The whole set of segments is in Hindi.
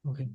ओके।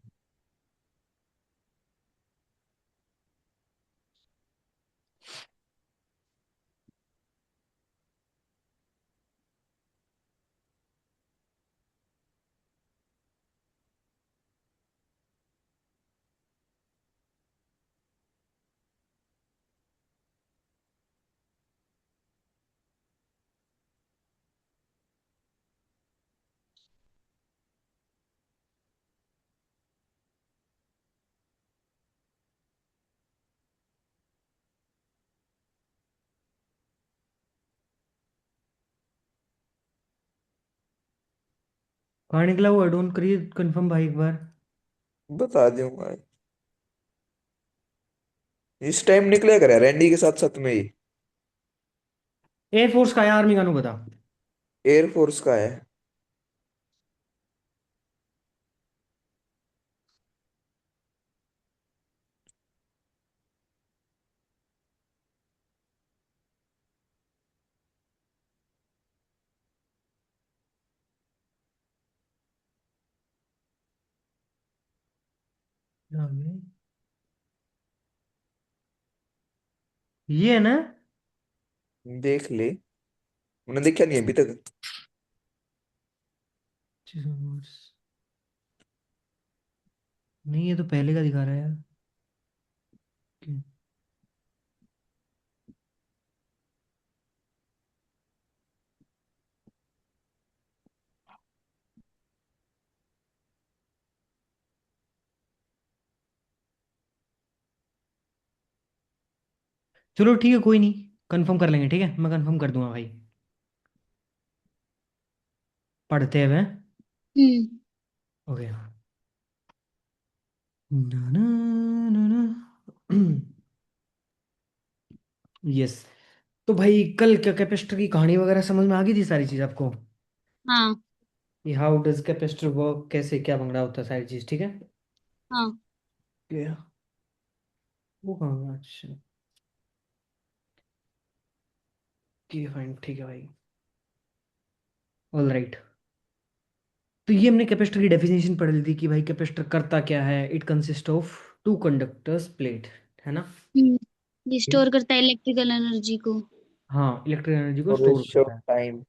कहाँ निकला वो एडोन, करिए कंफर्म भाई एक बार। बता दूंगा। इस टाइम निकले करे रैंडी के साथ साथ में ही। एयरफोर्स का है, आर्मी का नु बता। एयरफोर्स का है। आगे। ये है ना। देख ले। मैंने देखा नहीं अभी तक। नहीं, ये तो पहले का दिखा रहा है यार। चलो ठीक है, कोई नहीं। कंफर्म कर लेंगे, ठीक है, मैं कंफर्म कर दूंगा भाई। पढ़ते हुए। हम्म। ओके। ना ना ना ना। यस। तो भाई कल क्या कैपेसिटर की कहानी वगैरह समझ में आ गई थी सारी चीज आपको? हाँ। कि हाउ डज कैपेसिटर वर्क, कैसे क्या बंगड़ा होता है, सारी चीज ठीक है। हाँ। क्या? वो कहाँ गया? अच्छा। फाइन, ठीक है भाई। All right. तो ये हमने कैपेसिटर की डेफिनेशन पढ़ ली थी कि भाई कैपेसिटर करता क्या है। It consist of two conductors plate, है ना। ये स्टोर करता है इलेक्ट्रिकल एनर्जी को। हाँ, इलेक्ट्रिक एनर्जी को और स्टोर शॉर्ट करता है। टाइम।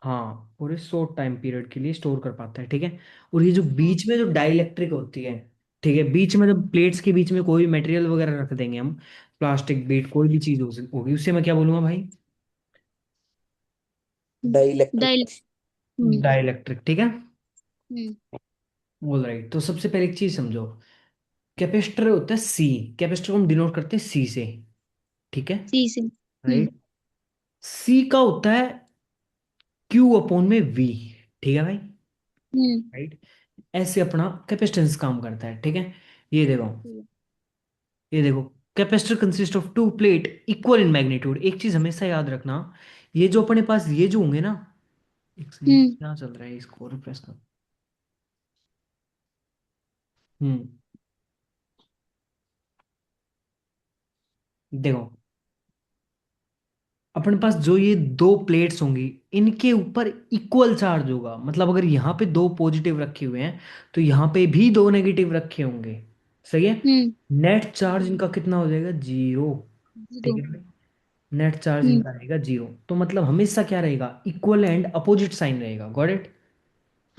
हाँ, और इस शॉर्ट टाइम पीरियड के लिए स्टोर कर पाता है, ठीक है। और ये जो हाँ। बीच में जो डाइलेक्ट्रिक होती है, ठीक है, बीच में जब प्लेट्स के बीच में कोई भी मटेरियल वगैरह रख देंगे हम, प्लास्टिक बीट कोई भी चीज होगी, उससे मैं क्या बोलूंगा भाई? डाइलेक्ट्रिक। डाइल। हम्म। डाइलेक्ट्रिक, ठीक है। हम्म। बोल राइट। तो सबसे पहले एक चीज समझो। कैपेसिटर होता है सी। कैपेसिटर को हम डिनोट करते हैं सी से, ठीक है। सी से। राइट। सी का होता है क्यू अपॉन में वी, ठीक है भाई। हम्म। राइट। ऐसे अपना कैपेसिटेंस काम करता है, ठीक है। ये देखो, ये देखो। Capacitor consist of two plate equal in magnitude. एक चीज हमेशा याद रखना, ये जो अपने पास ये जो होंगे ना। एक सेकंड, हम्म। क्या चल रहा है, इसको रिप्रेस कर। हम्म। देखो, अपने पास जो ये दो प्लेट्स होंगी, इनके ऊपर इक्वल चार्ज होगा। मतलब अगर यहाँ पे दो पॉजिटिव रखे हुए हैं, तो यहाँ पे भी दो नेगेटिव रखे होंगे। सही है। हम्म। नेट चार्ज इनका कितना हो जाएगा? जीरो। जीरो। ठीक है। नेट चार्ज हम्म। इनका रहेगा जीरो। तो मतलब हमेशा क्या रहेगा? इक्वल एंड अपोजिट साइन रहेगा। Got it?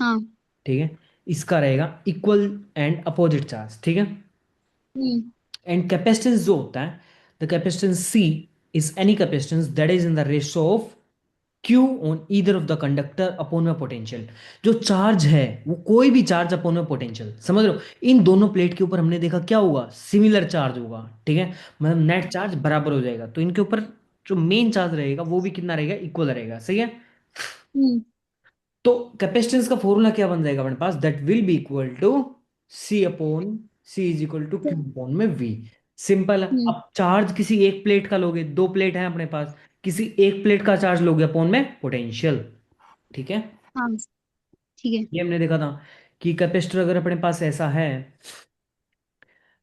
हाँ। ठीक है। इसका रहेगा इक्वल एंड अपोजिट चार्ज, ठीक है। हम्म। एंड कैपेसिटेंस जो होता है, the capacitance C is any capacitance that is in the ratio of Q on either of the conductor upon में पोटेंशियल। जो चार्ज है वो कोई भी चार्ज अपॉन में पोटेंशियल, समझ रहे हो? इन दोनों प्लेट के ऊपर हमने देखा क्या होगा? सिमिलर चार्ज होगा, ठीक है। मतलब नेट चार्ज बराबर हो जाएगा, तो इनके ऊपर जो मेन चार्ज रहेगा वो भी कितना रहेगा? इक्वल रहेगा, सही है। हम्म। तो कैपेसिटेंस का फॉर्मूला क्या बन जाएगा अपने पास? That will be equal to C upon C is equal to Q upon में वी। सिंपल है। हम्म। अब चार्ज किसी एक प्लेट का लोगे, दो प्लेट है अपने पास, किसी एक प्लेट का चार्ज लोगे अपॉन में पोटेंशियल, ठीक है। हाँ। ठीक है। ये हमने देखा था कि कैपेसिटर अगर अपने पास ऐसा है,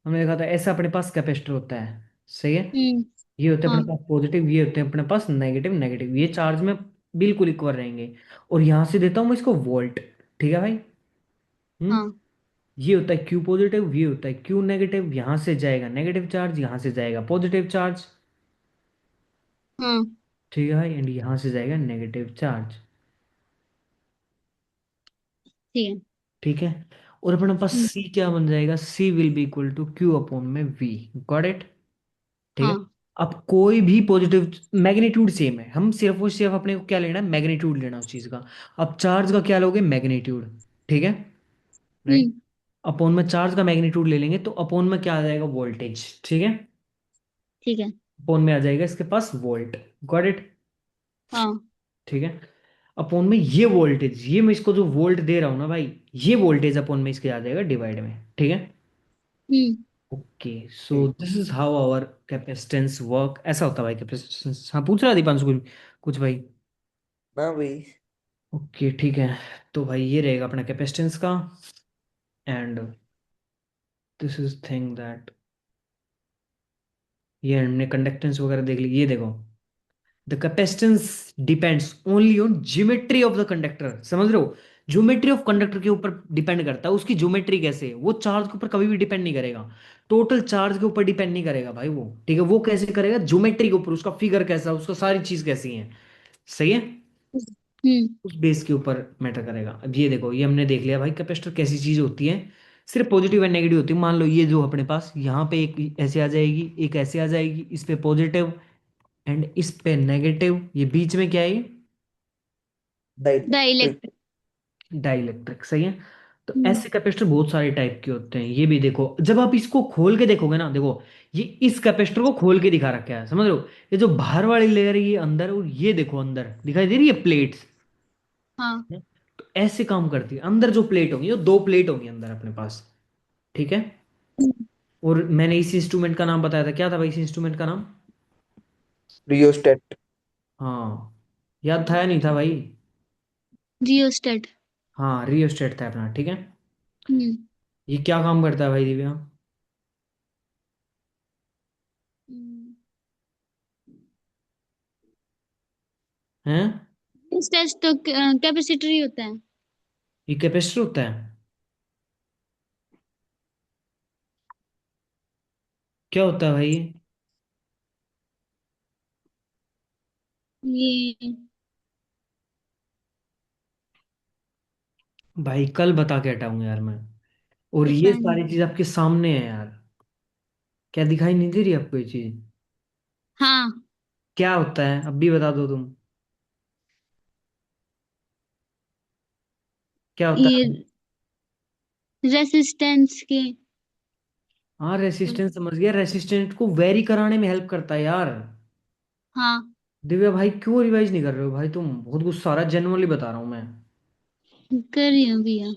हमने देखा था ऐसा अपने पास कैपेसिटर होता है, सही है। हम्म। ये होते हैं हाँ। अपने पास पॉजिटिव, ये होते हैं अपने पास नेगेटिव। नेगेटिव ये चार्ज में बिल्कुल इक्वल रहेंगे। और यहां से देता हूं मैं इसको वोल्ट, ठीक है भाई। हम्म। हाँ। ये होता है क्यू पॉजिटिव, ये होता है क्यू नेगेटिव, यहां से जाएगा नेगेटिव चार्ज, यहां से जाएगा पॉजिटिव चार्ज। हाँ। ठीक है भाई, एंड यहां से जाएगा नेगेटिव चार्ज। ठीक है। ठीक है। और अपने पास हम्म। सी क्या बन जाएगा, C will be equal to Q upon में वी। Got it. ठीक है। हाँ। अब कोई भी पॉजिटिव, मैग्नीट्यूड सेम है, हम सिर्फ और सिर्फ अपने को क्या लेना है, मैग्नीट्यूड लेना है उस चीज का। अब चार्ज का क्या लोगे, मैग्नीट्यूड। ठीक है। राइट। हम्म। अपॉन में चार्ज का मैग्नीट्यूड ले लेंगे तो अपॉन में क्या आ जाएगा, वोल्टेज। ठीक है। ठीक है। अपॉन में आ जाएगा इसके पास वोल्ट। Got it. हाँ। ठीक है। अपॉन में ये वोल्टेज, ये मैं इसको जो वोल्ट दे रहा हूँ ना भाई, ये वोल्टेज अपॉन में इसके आ जाएगा डिवाइड में। ठीक है। Hmm. Okay, so this is how our capacitance work. ऐसा होता है भाई कैपेसिटेंस। हाँ, पूछ रहा दीपांशु कुछ कुछ भाई। ना भाई। ओके ठीक है। तो भाई ये रहेगा अपना कैपेसिटेंस का। And this is thing that, ये हमने कंडक्टेंस वगैरह देख ली। ये देखो, the capacitance depends only on geometry of the conductor. समझ रहे हो, ज्योमेट्री ऑफ कंडक्टर के ऊपर डिपेंड करता है। उसकी ज्योमेट्री कैसे है, वो चार्ज के ऊपर कभी भी डिपेंड नहीं करेगा। टोटल चार्ज के ऊपर डिपेंड नहीं करेगा भाई वो। ठीक है, वो कैसे करेगा, ज्योमेट्री के ऊपर, उसका फिगर कैसा, उसका सारी चीज कैसी है। सही है। हम्म। उस बेस के ऊपर मैटर करेगा। अब ये देखो, ये हमने देख लिया भाई कैपेसिटर कैसी चीज होती है। सिर्फ पॉजिटिव एंड नेगेटिव होती है। मान लो ये जो अपने पास यहाँ पे एक ऐसे आ जाएगी, एक ऐसे आ जाएगी, इस पे पॉजिटिव एंड इस पे नेगेटिव, ये बीच में क्या है, ये डाइलेक्ट्रिक। डाइलेक्ट्रिक। डाइलेक्ट्रिक। सही है। तो हम्म। ऐसे कैपेसिटर बहुत सारे टाइप के होते हैं। ये भी देखो, जब आप इसको खोल के देखोगे ना, देखो ये इस कैपेसिटर को खोल के दिखा रखा है, समझ रहे हो। ये जो बाहर वाली लेयर है ये अंदर, और ये देखो अंदर दिखाई दे रही है प्लेट्स। हाँ। तो ऐसे काम करती है। अंदर जो प्लेट होंगी, जो दो प्लेट होंगी अंदर अपने पास। ठीक है। हम्म। और मैंने इस इंस्ट्रूमेंट का नाम बताया था, क्या था भाई इस इंस्ट्रूमेंट का नाम। रियोस्टेट। हाँ, याद था या नहीं था भाई। रियोस्टेट। हाँ, रियोस्टेट था अपना। ठीक है। हम्म। ये क्या काम करता है भाई दिव्या। हम्म। हैं। रियोस्टेट तो कैपेसिटर ही होता है। ये कैपेसिटर होता है। क्या होता है भाई ये। ये भाई कल बता के हटाऊंगा यार मैं। और ये पता नहीं। सारी चीज आपके सामने है यार। क्या दिखाई नहीं दे रही आपको ये चीज। हाँ। क्या होता है, अब भी बता दो तुम। क्या होता है। ये रेसिस्टेंस के। हाँ, रेसिस्टेंस समझ गया। रेसिस्टेंस को वेरी कराने में हेल्प करता है यार। हाँ। दिव्या भाई क्यों रिवाइज नहीं कर रहे हो भाई, तुम बहुत गुस्सा आ रहा है, जेनुअनली बता रहा हूँ मैं। कर रही हूँ भैया।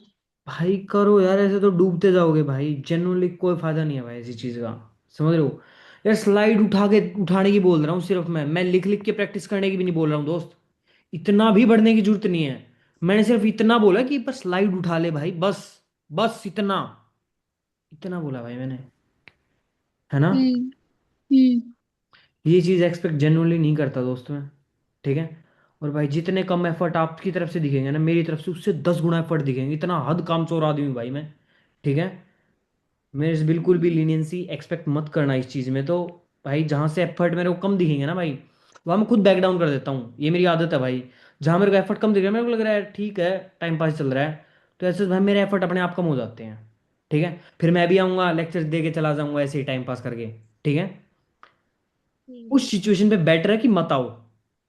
भाई करो यार, ऐसे तो डूबते जाओगे भाई। जेनुअनली कोई फायदा नहीं है भाई ऐसी चीज का। समझ रहे हो। यार स्लाइड उठा के उठाने की बोल रहा हूँ सिर्फ मैं लिख लिख के प्रैक्टिस करने की भी नहीं बोल रहा हूँ दोस्त। इतना भी बढ़ने की जरूरत नहीं है। मैंने सिर्फ इतना बोला कि बस स्लाइड उठा ले भाई, बस। बस इतना, इतना बोला भाई मैंने। है ना। हम्म। हम्म। ये चीज़ एक्सपेक्ट जेनुअनली नहीं करता दोस्त मैं। ठीक है। और भाई जितने कम एफर्ट आपकी तरफ से दिखेंगे ना, मेरी तरफ से उससे 10 गुना एफर्ट दिखेंगे। इतना हद काम चोर आदमी हूँ भाई मैं। ठीक है। मेरे से बिल्कुल भी लीनियंसी एक्सपेक्ट मत करना इस चीज़ में। तो भाई जहाँ से एफर्ट मेरे को कम दिखेंगे ना भाई, वहाँ मैं खुद बैक डाउन कर देता हूँ। ये मेरी आदत है भाई। जहाँ मेरे को एफर्ट कम दिख रहा है, मेरे को लग रहा है ठीक है टाइम पास चल रहा है, तो ऐसे भाई मेरे एफर्ट अपने आप कम हो जाते हैं। ठीक है। फिर मैं भी आऊँगा लेक्चर दे के चला जाऊँगा ऐसे ही टाइम पास करके। ठीक है। ठीक है। उस सिचुएशन पे बेटर है कि मत आओ।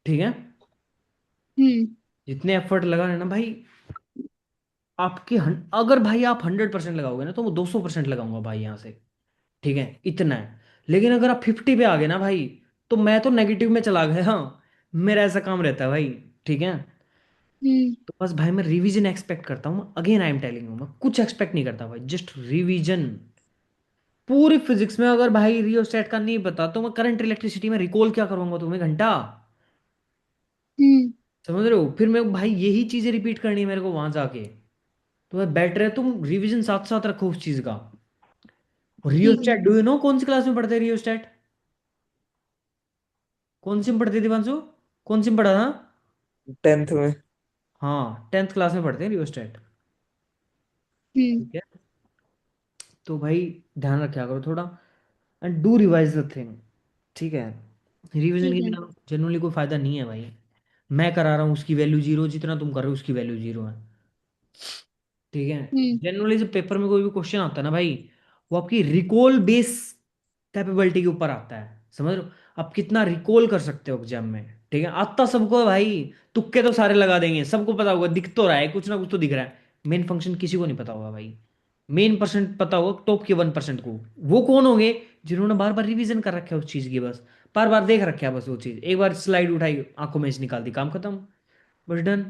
ठीक है। हम्म। जितने एफर्ट लगा रहे ना भाई, आपके अगर भाई आप 100% लगाओगे ना, तो वो 200% लगाऊंगा भाई यहाँ से। ठीक है, इतना है। लेकिन अगर आप 50 पे आ गए ना भाई, तो मैं तो नेगेटिव में चला गया। हाँ, मेरा ऐसा काम रहता है भाई। ठीक है। हम्म। तो बस भाई मैं रिवीजन एक्सपेक्ट करता हूँ। Again I am telling you, मैं कुछ एक्सपेक्ट नहीं करता भाई, जस्ट रिवीजन। पूरी फिजिक्स में अगर भाई रियोस्टेट का नहीं पता, तो मैं करंट इलेक्ट्रिसिटी में रिकॉल क्या करूंगा तुम्हें, घंटा। हम्म। समझ रहे हो, फिर मैं भाई यही चीजें रिपीट करनी है मेरे को वहां जाके। तो भाई बेटर है तुम रिवीजन साथ साथ रखो उस चीज का। ठीक है। रियोस्टेट, डू यू नो कौन सी क्लास में पढ़ते हैं रियोस्टेट। कौन सी में पढ़ते थे दिवांशु, कौन सी में पढ़ा था। 10th में। हाँ, 10th क्लास में पढ़ते हैं रियोस्टेट। हम्म। ठीक है। तो भाई ध्यान रखा करो थोड़ा, and do revise the thing, ठीक है। रिवीजन के ठीक है। बिना जनरली कोई फायदा नहीं है भाई। मैं करा रहा हूँ उसकी वैल्यू जीरो, जितना तुम कर रहे हो उसकी वैल्यू जीरो है, ठीक है। हम्म। जनरली जब पेपर में कोई भी क्वेश्चन आता है ना भाई, वो आपकी रिकॉल बेस कैपेबिलिटी के ऊपर आता है, समझ लो। आप कितना रिकॉल कर सकते हो एग्जाम में, ठीक है। आता सबको है भाई, तुक्के तो सारे लगा देंगे, सबको पता होगा, दिख तो रहा है, कुछ ना कुछ तो दिख रहा है। मेन फंक्शन किसी को नहीं पता होगा भाई। मेन परसेंट पता होगा टॉप के 1% को। वो कौन होंगे? जिन्होंने बार बार रिवीजन कर रखा है उस चीज की, बस बार बार देख रखा है, बस वो चीज एक बार स्लाइड उठाई आंखों में से निकाल दी, काम खत्म, बस डन,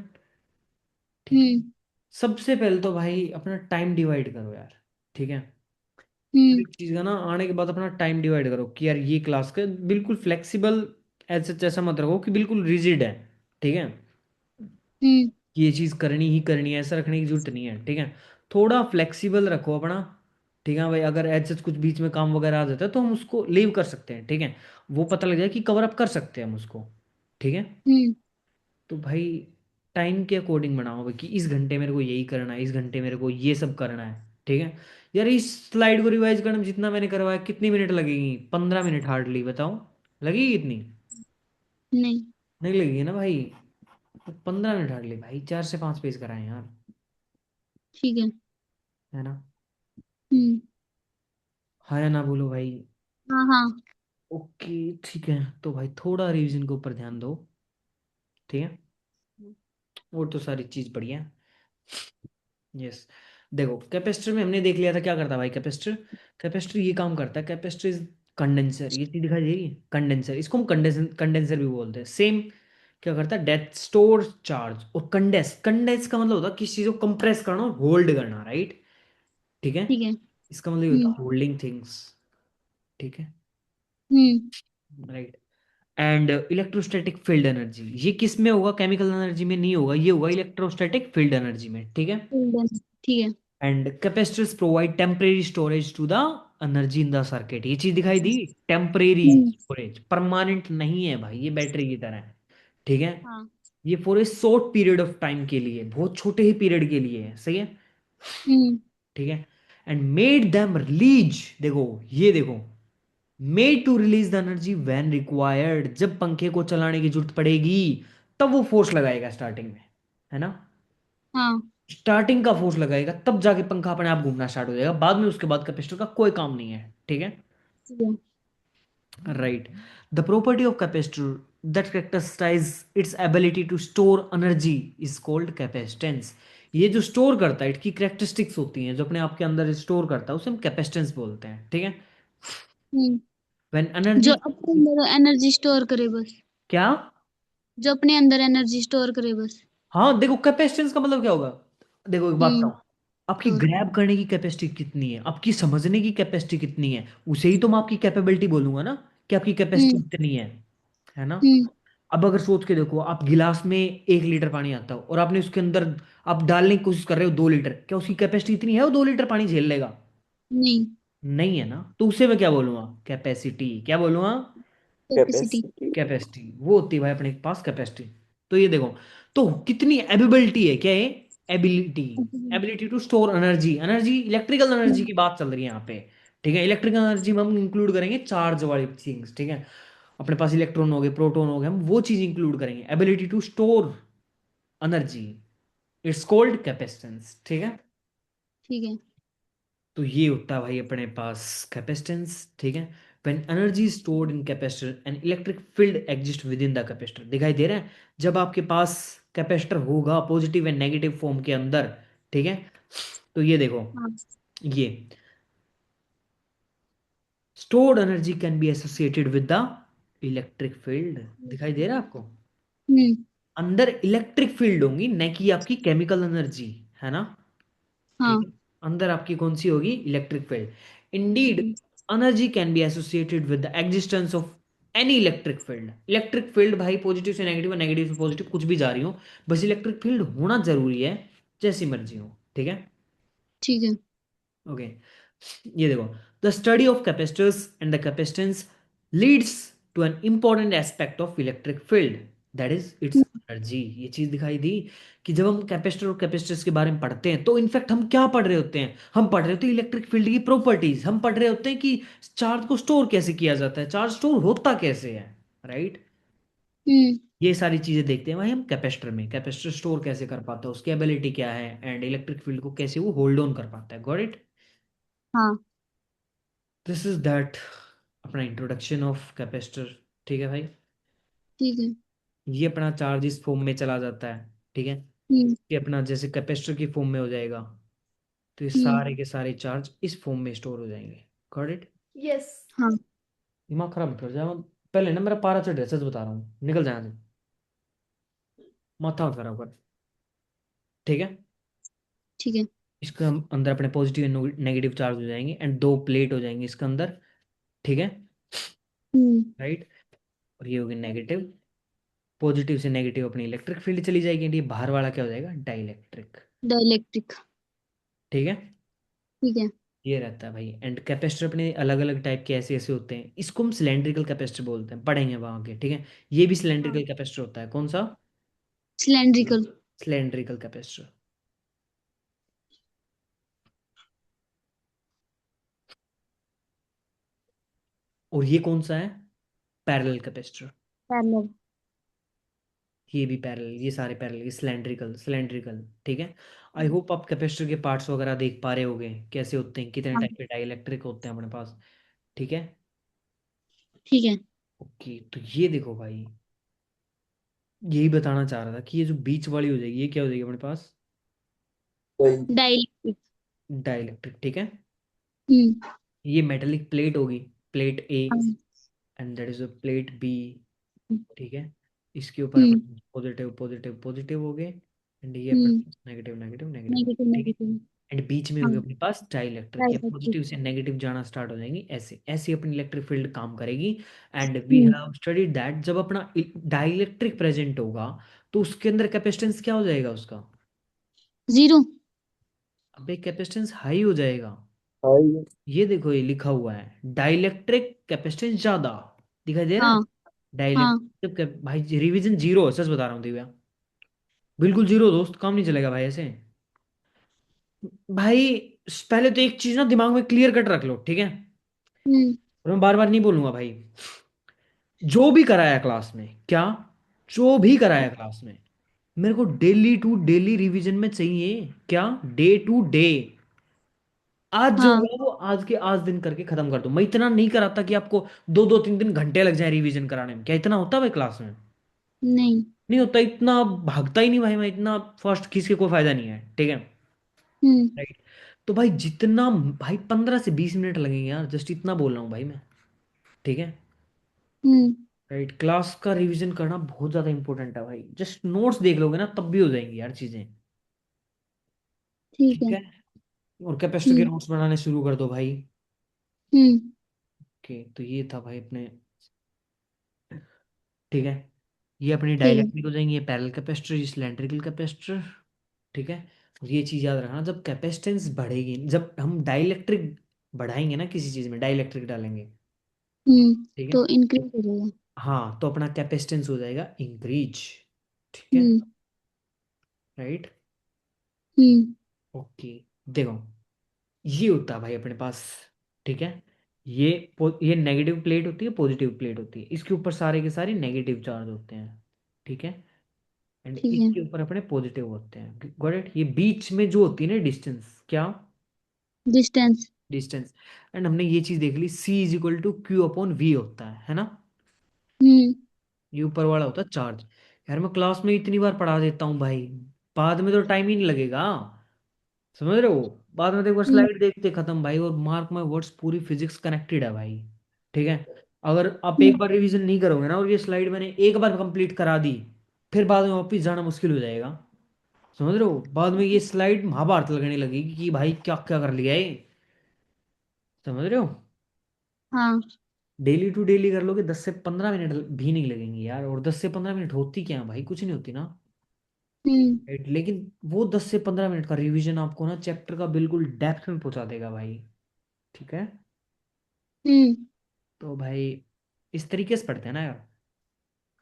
ठीक है। हम्म। सबसे पहले तो भाई अपना टाइम डिवाइड करो यार, ठीक है। हर हम्म। एक चीज का ना आने के बाद अपना टाइम डिवाइड करो कि यार ये क्लास का बिल्कुल फ्लेक्सिबल, ऐसा ऐसा मत रखो कि बिल्कुल रिजिड है, ठीक है। हम्म। कि ये चीज करनी ही करनी है, ऐसा रखने की जरूरत नहीं है, ठीक है। थोड़ा फ्लेक्सिबल रखो अपना, ठीक है भाई। अगर ऐसा कुछ बीच में काम वगैरह आ जाता है तो हम उसको लीव कर सकते हैं, ठीक है। वो पता लग जाए कि कवर अप कर सकते हैं हम उसको, ठीक है। हम्म। तो भाई टाइम के अकॉर्डिंग बनाओ भाई कि इस घंटे मेरे को यही करना है, इस घंटे मेरे को ये सब करना है, ठीक है। यार इस स्लाइड को रिवाइज करने में जितना मैंने करवाया कितनी मिनट लगेगी? 15 मिनट हार्डली, बताओ लगेगी इतनी? नहीं। नहीं लगेगी ना भाई। तो 15 मिनट हार्डली भाई, 4 से 5 पेज कराए यार, ठीक है। है ना। हम्म। हाँ या ना बोलो भाई। हाँ हाँ। ओके ठीक है, तो भाई थोड़ा रिवीजन के ऊपर ध्यान दो, ठीक है। और तो सारी चीज बढ़िया है। यस। देखो कैपेसिटर में हमने देख लिया था क्या करता है भाई कैपेसिटर। कैपेसिटर ये काम करता है, कैपेसिटर इज कंडेंसर, ये चीज दिखाई दे रही है, कंडेंसर, इसको हम कंडेंसर कंडेंसर भी बोलते हैं, सेम। क्या करता है? Death store charge. और कंडेंस, कंडेंस का मतलब होता है किसी चीज को कंप्रेस करना और होल्ड करना, राइट, ठीक है। ठीक है। इसका मतलब ये होता हम्म। है होल्डिंग थिंग्स, ठीक है, hmm. Right. And electrostatic field energy, ये किस में होगा? केमिकल एनर्जी में नहीं होगा, ये होगा इलेक्ट्रोस्टैटिक फील्ड एनर्जी में, ठीक है। ठीक है। And capacitors provide temporary storage to the energy in the circuit, ये चीज दिखाई दी। Temporary hmm. स्टोरेज, परमानेंट नहीं है भाई, ये बैटरी की तरह है, ठीक है। हाँ। ये for a short period of time के लिए, बहुत छोटे ही पीरियड के लिए है, सही है, हम्म। ठीक है। एंड मेड देम रिलीज, देखो ये देखो, made to release the energy when required, जब पंखे को चलाने की जरूरत पड़ेगी तब वो फोर्स लगाएगा स्टार्टिंग में, है ना। हाँ। स्टार्टिंग का फोर्स लगाएगा तब जाके पंखा अपने आप घूमना स्टार्ट हो जाएगा, बाद में उसके बाद कैपेसिटर का कोई काम नहीं है, ठीक है, ठीक है। Right. The property of capacitor that characterize its ability to store energy is called capacitance. ये जो स्टोर करता है, इसकी कैरेक्टरिस्टिक्स होती हैं जो अपने आप के अंदर स्टोर करता है, उसे हम कैपेसिटेंस बोलते हैं, ठीक है। हम्म। व्हेन जो एनर्जी, अपने अंदर एनर्जी स्टोर करे बस। क्या? जो अपने अंदर एनर्जी स्टोर करे बस। हाँ देखो कैपेसिटेंस का मतलब क्या होगा, देखो एक बात हम्म। बताऊं, आपकी स्टोर। ग्रैब करने की कैपेसिटी कितनी है, आपकी समझने की कैपेसिटी कितनी है, उसे ही तो मैं आपकी कैपेबिलिटी बोलूंगा ना, कि आपकी कैपेसिटी हम्म। कितनी है ना। हम्म। अब अगर सोच के देखो, आप गिलास में 1 लीटर पानी आता हो और आपने उसके अंदर आप डालने की कोशिश कर रहे हो 2 लीटर, क्या उसकी कैपेसिटी इतनी है वो 2 लीटर पानी झेल लेगा? नहीं। नहीं है ना, तो उसे मैं क्या बोलूंगा? कैपेसिटी, क्या बोलूंगा? कैपेसिटी। कैपेसिटी। कैपेसिटी वो होती है भाई अपने पास कैपेसिटी। तो ये देखो, तो कितनी एबिलिटी है, क्या है? Ability, ability to store energy, energy electrical energy की बात चल रही है यहाँ पे, ठीक है। इलेक्ट्रिकल एनर्जी में हम इंक्लूड करेंगे चार्ज वाली थिंग्स, ठीक है। अपने पास इलेक्ट्रॉन हो गए, प्रोटॉन हो गए, हम वो चीज इंक्लूड करेंगे, ability to store energy, it's called capacitance, ठीक है। ठीक है। तो ये होता है भाई अपने पास कैपेसिटेंस, ठीक है। When energy stored in capacitor and electric field exist with in the capacitor, दिखाई दे रहा है, जब आपके पास कैपेसिटर होगा पॉजिटिव एंड नेगेटिव फॉर्म के अंदर, ठीक है। तो ये देखो, हाँ। ये stored energy can be associated with the electric field, दिखाई दे रहा है आपको। हम्म। अंदर इलेक्ट्रिक फील्ड होंगी, न कि आपकी केमिकल एनर्जी, है ना, ठीक हाँ। है। अंदर आपकी कौन सी होगी? Electric field. Indeed hmm. Energy can be associated with the existence of any electric field, electric field भाई पॉजिटिव से नेगेटिव, नेगेटिव से पॉजिटिव, कुछ भी जा रही हो, बस इलेक्ट्रिक फील्ड होना जरूरी है, जैसी मर्जी हो, ठीक है। ठीक है। ओके, ये देखो, the study of capacitors and the capacitance leads to an important aspect of electric field, that is its energy. ये चीज दिखाई दी कि जब हम कैपेसिटर और कैपेसिटर्स के बारे में पढ़ते हैं तो इनफैक्ट हम क्या पढ़ रहे होते हैं, हम पढ़ रहे होते हैं इलेक्ट्रिक फील्ड की प्रॉपर्टीज, हम पढ़ रहे होते हैं कि चार्ज को स्टोर कैसे किया जाता है, चार्ज स्टोर होता कैसे है, राइट। हम्म। ये सारी चीजें देखते हैं भाई हम कैपेसिटर में, कैपेसिटर स्टोर कैसे कर पाता है, उसकी एबिलिटी क्या है, एंड इलेक्ट्रिक फील्ड को कैसे वो होल्ड ऑन कर पाता है। Got it. हाँ। दिस इज दैट अपना इंट्रोडक्शन ऑफ कैपेसिटर। ठीक है भाई। ठीक है। ये अपना चार्ज इस फॉर्म में चला जाता है, ठीक है। हम्म। ये अपना जैसे कैपेसिटर की फॉर्म में हो जाएगा, तो ये सारे हम्म। के सारे चार्ज इस फॉर्म में स्टोर हो जाएंगे। Got it. यस। हाँ। दिमाग खराब मत कर जाए, पहले ना मेरा पारा चढ़ रहा है, सच बता रहा हूँ, निकल जाए यहाँ से, माथा मत खराब कर। ठीक है। ठीक है। इसके अंदर अपने पॉजिटिव एंड नेगेटिव चार्ज हो जाएंगे एंड दो प्लेट हो जाएंगे इसके अंदर, ठीक है, हम्म। राइट। और ये होगी नेगेटिव, पॉजिटिव से नेगेटिव अपनी इलेक्ट्रिक फील्ड चली जाएगी एंड ये बाहर वाला क्या हो जाएगा, डाइलेक्ट्रिक। डाइलेक्ट्रिक। ठीक है। ठीक है। ये रहता है भाई। एंड कैपेसिटर अपने अलग अलग टाइप के ऐसे ऐसे होते हैं, इसको हम सिलेंड्रिकल कैपेसिटर बोलते हैं, पढ़ेंगे वहां आगे, ठीक है। ये भी हाँ। सिलेंड्रिकल कैपेसिटर होता है, कौन सा, सिलेंड्रिकल। Cylindrical capacitor. और ये कौन सा है, पैरेलल कैपेसिटर। पैरेलल। ये भी पैरेलल, ये सारे पैरेलल, ये सिलेंड्रिकल सिलेंड्रिकल, ठीक है। आई होप आप कैपेसिटर के पार्ट्स वगैरह देख पा रहे होगे कैसे होते हैं, कितने हाँ। टाइप के डाइलेक्ट्रिक होते हैं अपने पास, ठीक है। ठीक है। ओके, तो ये देखो भाई, यही बताना चाह रहा था कि ये जो बीच वाली हो जाएगी, ये क्या हो जाएगी अपने पास, वही। डाइलेक्ट्रिक। डाइलेक्ट्रिक, ठीक है। हम्म। ये मेटेलिक प्लेट होगी, प्लेट ए, हाँ। And that is a plate B, ठीक है। इसके ऊपर हम्म। अपने पॉजिटिव पॉजिटिव पॉजिटिव हो गए, एंड ये अपने हम्म। नेगेटिव नेगेटिव नेगेटिव, नेगेटिव ठीक है। नेगेटिव। एंड बीच में हाँ। होगी अपने पास डाइलेक्ट्रिक, या डाइलेक्ट्रिक। पॉजिटिव से नेगेटिव जाना स्टार्ट हो जाएंगी, ऐसे ऐसे अपनी इलेक्ट्रिक फील्ड काम करेगी। And we hmm. Have studied that जब अपना डाइलेक्ट्रिक प्रेजेंट होगा तो उसके अंदर कैपेसिटेंस क्या हो जाएगा उसका, जीरो। अबे कैपेसिटेंस हाई हो जाएगा। हाई। ये देखो ये लिखा हुआ है डाइलेक्ट्रिक कैपेसिटेंस ज्यादा, दिखाई दे रहा है। हाँ। हाँ। डाइलेक्ट्रिक भाई रिवीजन जीरो है, सच बता रहा हूँ दिव्या, बिल्कुल जीरो दोस्त, काम नहीं चलेगा भाई ऐसे। भाई पहले तो एक चीज ना दिमाग में क्लियर कट रख लो, ठीक है। हम्म। और मैं बार बार नहीं बोलूंगा भाई, जो भी कराया क्लास में, क्या, जो भी कराया क्लास में, मेरे को डेली टू डेली रिवीजन में चाहिए, क्या, डे टू डे। आज जो हाँ। हुआ वो आज के आज दिन करके खत्म कर दो। मैं इतना नहीं कराता कि आपको दो दो तीन तीन घंटे लग जाए रिवीजन कराने में, क्या इतना होता है भाई क्लास में, नहीं। नहीं होता, इतना भागता ही नहीं भाई मैं, इतना फास्ट खींच के कोई फायदा नहीं है, ठीक है, हम्म। राइट। तो भाई जितना, भाई 15 से 20 मिनट लगेंगे यार, जस्ट इतना बोल रहा हूँ भाई मैं, ठीक है, हम्म। राइट। क्लास का रिवीजन करना बहुत ज्यादा इंपॉर्टेंट है भाई, जस्ट नोट्स देख लोगे ना तब भी हो जाएंगी यार चीजें, ठीक ठीक है। है। और कैपेसिटर के हम्म। नोट्स बनाने शुरू कर दो भाई। हम्म। ओके, तो ये था भाई अपने, ठीक है। ये अपनी ठीक है। डाइलेक्ट्रिक हो जाएंगे, ये पैरेलल कैपेसिटर, ये सिलेंड्रिकल कैपेसिटर, ठीक है। और ये चीज याद रखना, जब कैपेसिटेंस बढ़ेगी, जब हम डाइलेक्ट्रिक बढ़ाएंगे ना किसी चीज में, डाइलेक्ट्रिक डालेंगे, ठीक है, तो इंक्रीज हो जाएगा। हाँ, तो अपना कैपेसिटेंस हो जाएगा इंक्रीज, ठीक है, हम्म। राइट। हम्म। ओके, देखो ये होता है भाई अपने पास, ठीक है। ये ये नेगेटिव प्लेट होती है, पॉजिटिव प्लेट होती है, इसके ऊपर सारे के सारे नेगेटिव चार्ज होते हैं, ठीक है। एंड ठीक है। इसके ऊपर अपने पॉजिटिव होते हैं, गॉट इट। ये बीच में जो होती है ना डिस्टेंस, क्या, डिस्टेंस। डिस्टेंस। एंड हमने ये चीज देख ली, C is equal to Q upon V होता है ना। हम्म। ये ऊपर वाला होता है चार्ज। यार मैं क्लास में इतनी बार पढ़ा देता हूँ भाई, बाद में तो टाइम ही नहीं लगेगा, समझ रहे हो। बाद में तो एक बार हम्म। स्लाइड देखते खत्म भाई, और मार्क माय वर्ड्स पूरी फिजिक्स कनेक्टेड है भाई, ठीक है। अगर आप एक हम्म। बार रिवीजन नहीं करोगे ना, और ये स्लाइड मैंने एक बार कंप्लीट करा दी, फिर बाद में वापिस जाना मुश्किल हो जाएगा, समझ रहे हो। बाद में ये स्लाइड महाभारत लगने लगेगी कि भाई क्या क्या कर लिया है, समझ रहे हो। हाँ। डेली टू डेली कर लोगे 10 से 15 मिनट भी नहीं लगेंगे यार, और 10 से 15 मिनट होती क्या है भाई, कुछ नहीं होती ना, हम्म। राइट। लेकिन वो 10 से 15 मिनट का रिवीजन आपको ना चैप्टर का बिल्कुल डेप्थ में पहुंचा देगा भाई, ठीक है। हम्म। तो भाई इस तरीके से पढ़ते हैं ना यार,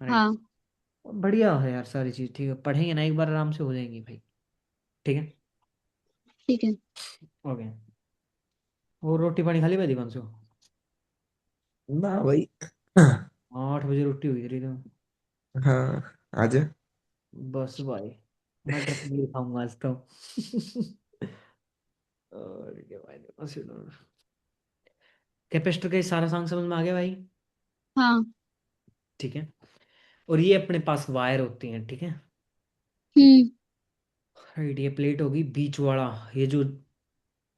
राइट। हाँ। बढ़िया है यार सारी चीज, ठीक है, पढ़ेंगे ना एक बार आराम से हो जाएंगी भाई। ठीक है। ठीक है। ओके। और रोटी पानी खा ली भाई दीपांशु? ना भाई। 8 बजे रोटी हुई थी तो। हाँ, आजा। बस भाई, मटर पनीर खाऊंगा आज तो। और क्या भाई, कैपेसिटर का ये सारा सॉन्ग समझ में आ गया भाई? हाँ। ठीक है। और ये अपने पास वायर होती हैं, ठीक है। हम्म। राइट, ये प्लेट होगी बीच वाला, ये जो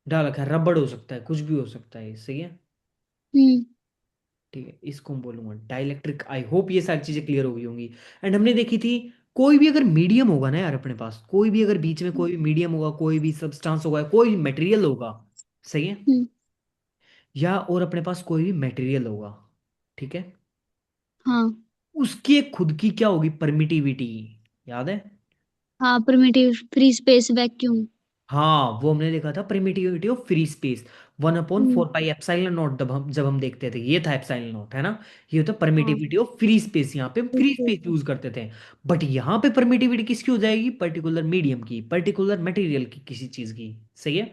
डाल रखा है, रबड़ हो सकता है, कुछ भी हो सकता है, सही है। हम्म। ठीक है, इसको हम बोलूंगा डाइलेक्ट्रिक। आई होप ये सारी चीजें क्लियर हो गई होंगी। एंड हमने देखी थी, कोई भी अगर मीडियम होगा ना यार अपने पास, कोई भी अगर बीच में कोई भी मीडियम होगा, कोई भी सब्सटेंस होगा, कोई भी मटेरियल होगा, सही है, हम्म। या और अपने पास कोई भी मटेरियल होगा, ठीक है, हाँ। उसकी एक खुद की क्या होगी, परमिटिविटी, याद है? हाँ, प्रिमिटिव फ्री स्पेस वैक्यूम। हाँ, वो हमने देखा था, primitivity of free space, 1/4 pi hmm. Epsilon naught. जब हम देखते थे, ये था एप्सिलॉन नॉट, है ना। ये होता हाँ। परमिटिविटी ऑफ फ्री स्पेस, यहाँ पे हम फ्री ठीक स्पेस है। यूज करते थे। बट यहाँ पे परमिटिविटी किसकी हो जाएगी, पर्टिकुलर मीडियम की, पर्टिकुलर मटेरियल की, किसी चीज की, सही है।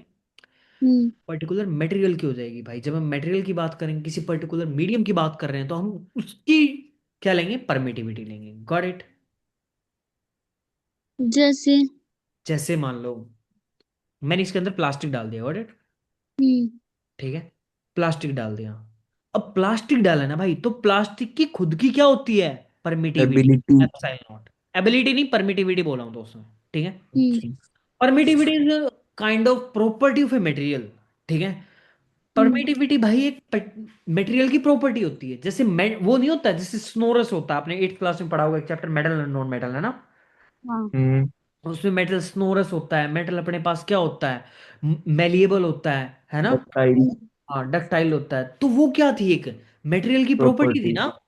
हम्म। पर्टिकुलर मटेरियल की हो जाएगी भाई। जब हम मटेरियल की बात करेंगे, किसी पर्टिकुलर मीडियम की बात कर रहे हैं, तो हम उसकी क्या लेंगे, परमिटिविटी लेंगे। Got it? जैसे। जैसे मान लो मैंने इसके अंदर प्लास्टिक डाल दिया, गॉट इट, हम्म। ठीक है, प्लास्टिक डाल दिया। अब प्लास्टिक डाला ना भाई, तो प्लास्टिक की खुद की क्या होती है, permittivity, ability. Epsilon naught. Ability नहीं, परमिटिविटी बोला हूं दोस्तों, ठीक है। Hmm. Permittivity is kind of property of a material, ठीक है। हम्म। परमिटिविटी भाई एक मटेरियल की प्रॉपर्टी होती है। जैसे वो नहीं होता, जैसे स्नोरस होता है, आपने 8th क्लास में पढ़ा होगा एक chapter, metal and non metal, है ना। हाँ। हम्म। उसमें मेटल स्नोरस होता है, मेटल अपने पास क्या होता है, मेलिएबल होता है ना। डक्टाइल। हाँ, डक्टाइल होता है, तो वो क्या थी, एक मटेरियल की प्रॉपर्टी थी प्रॉपर्टी। ना,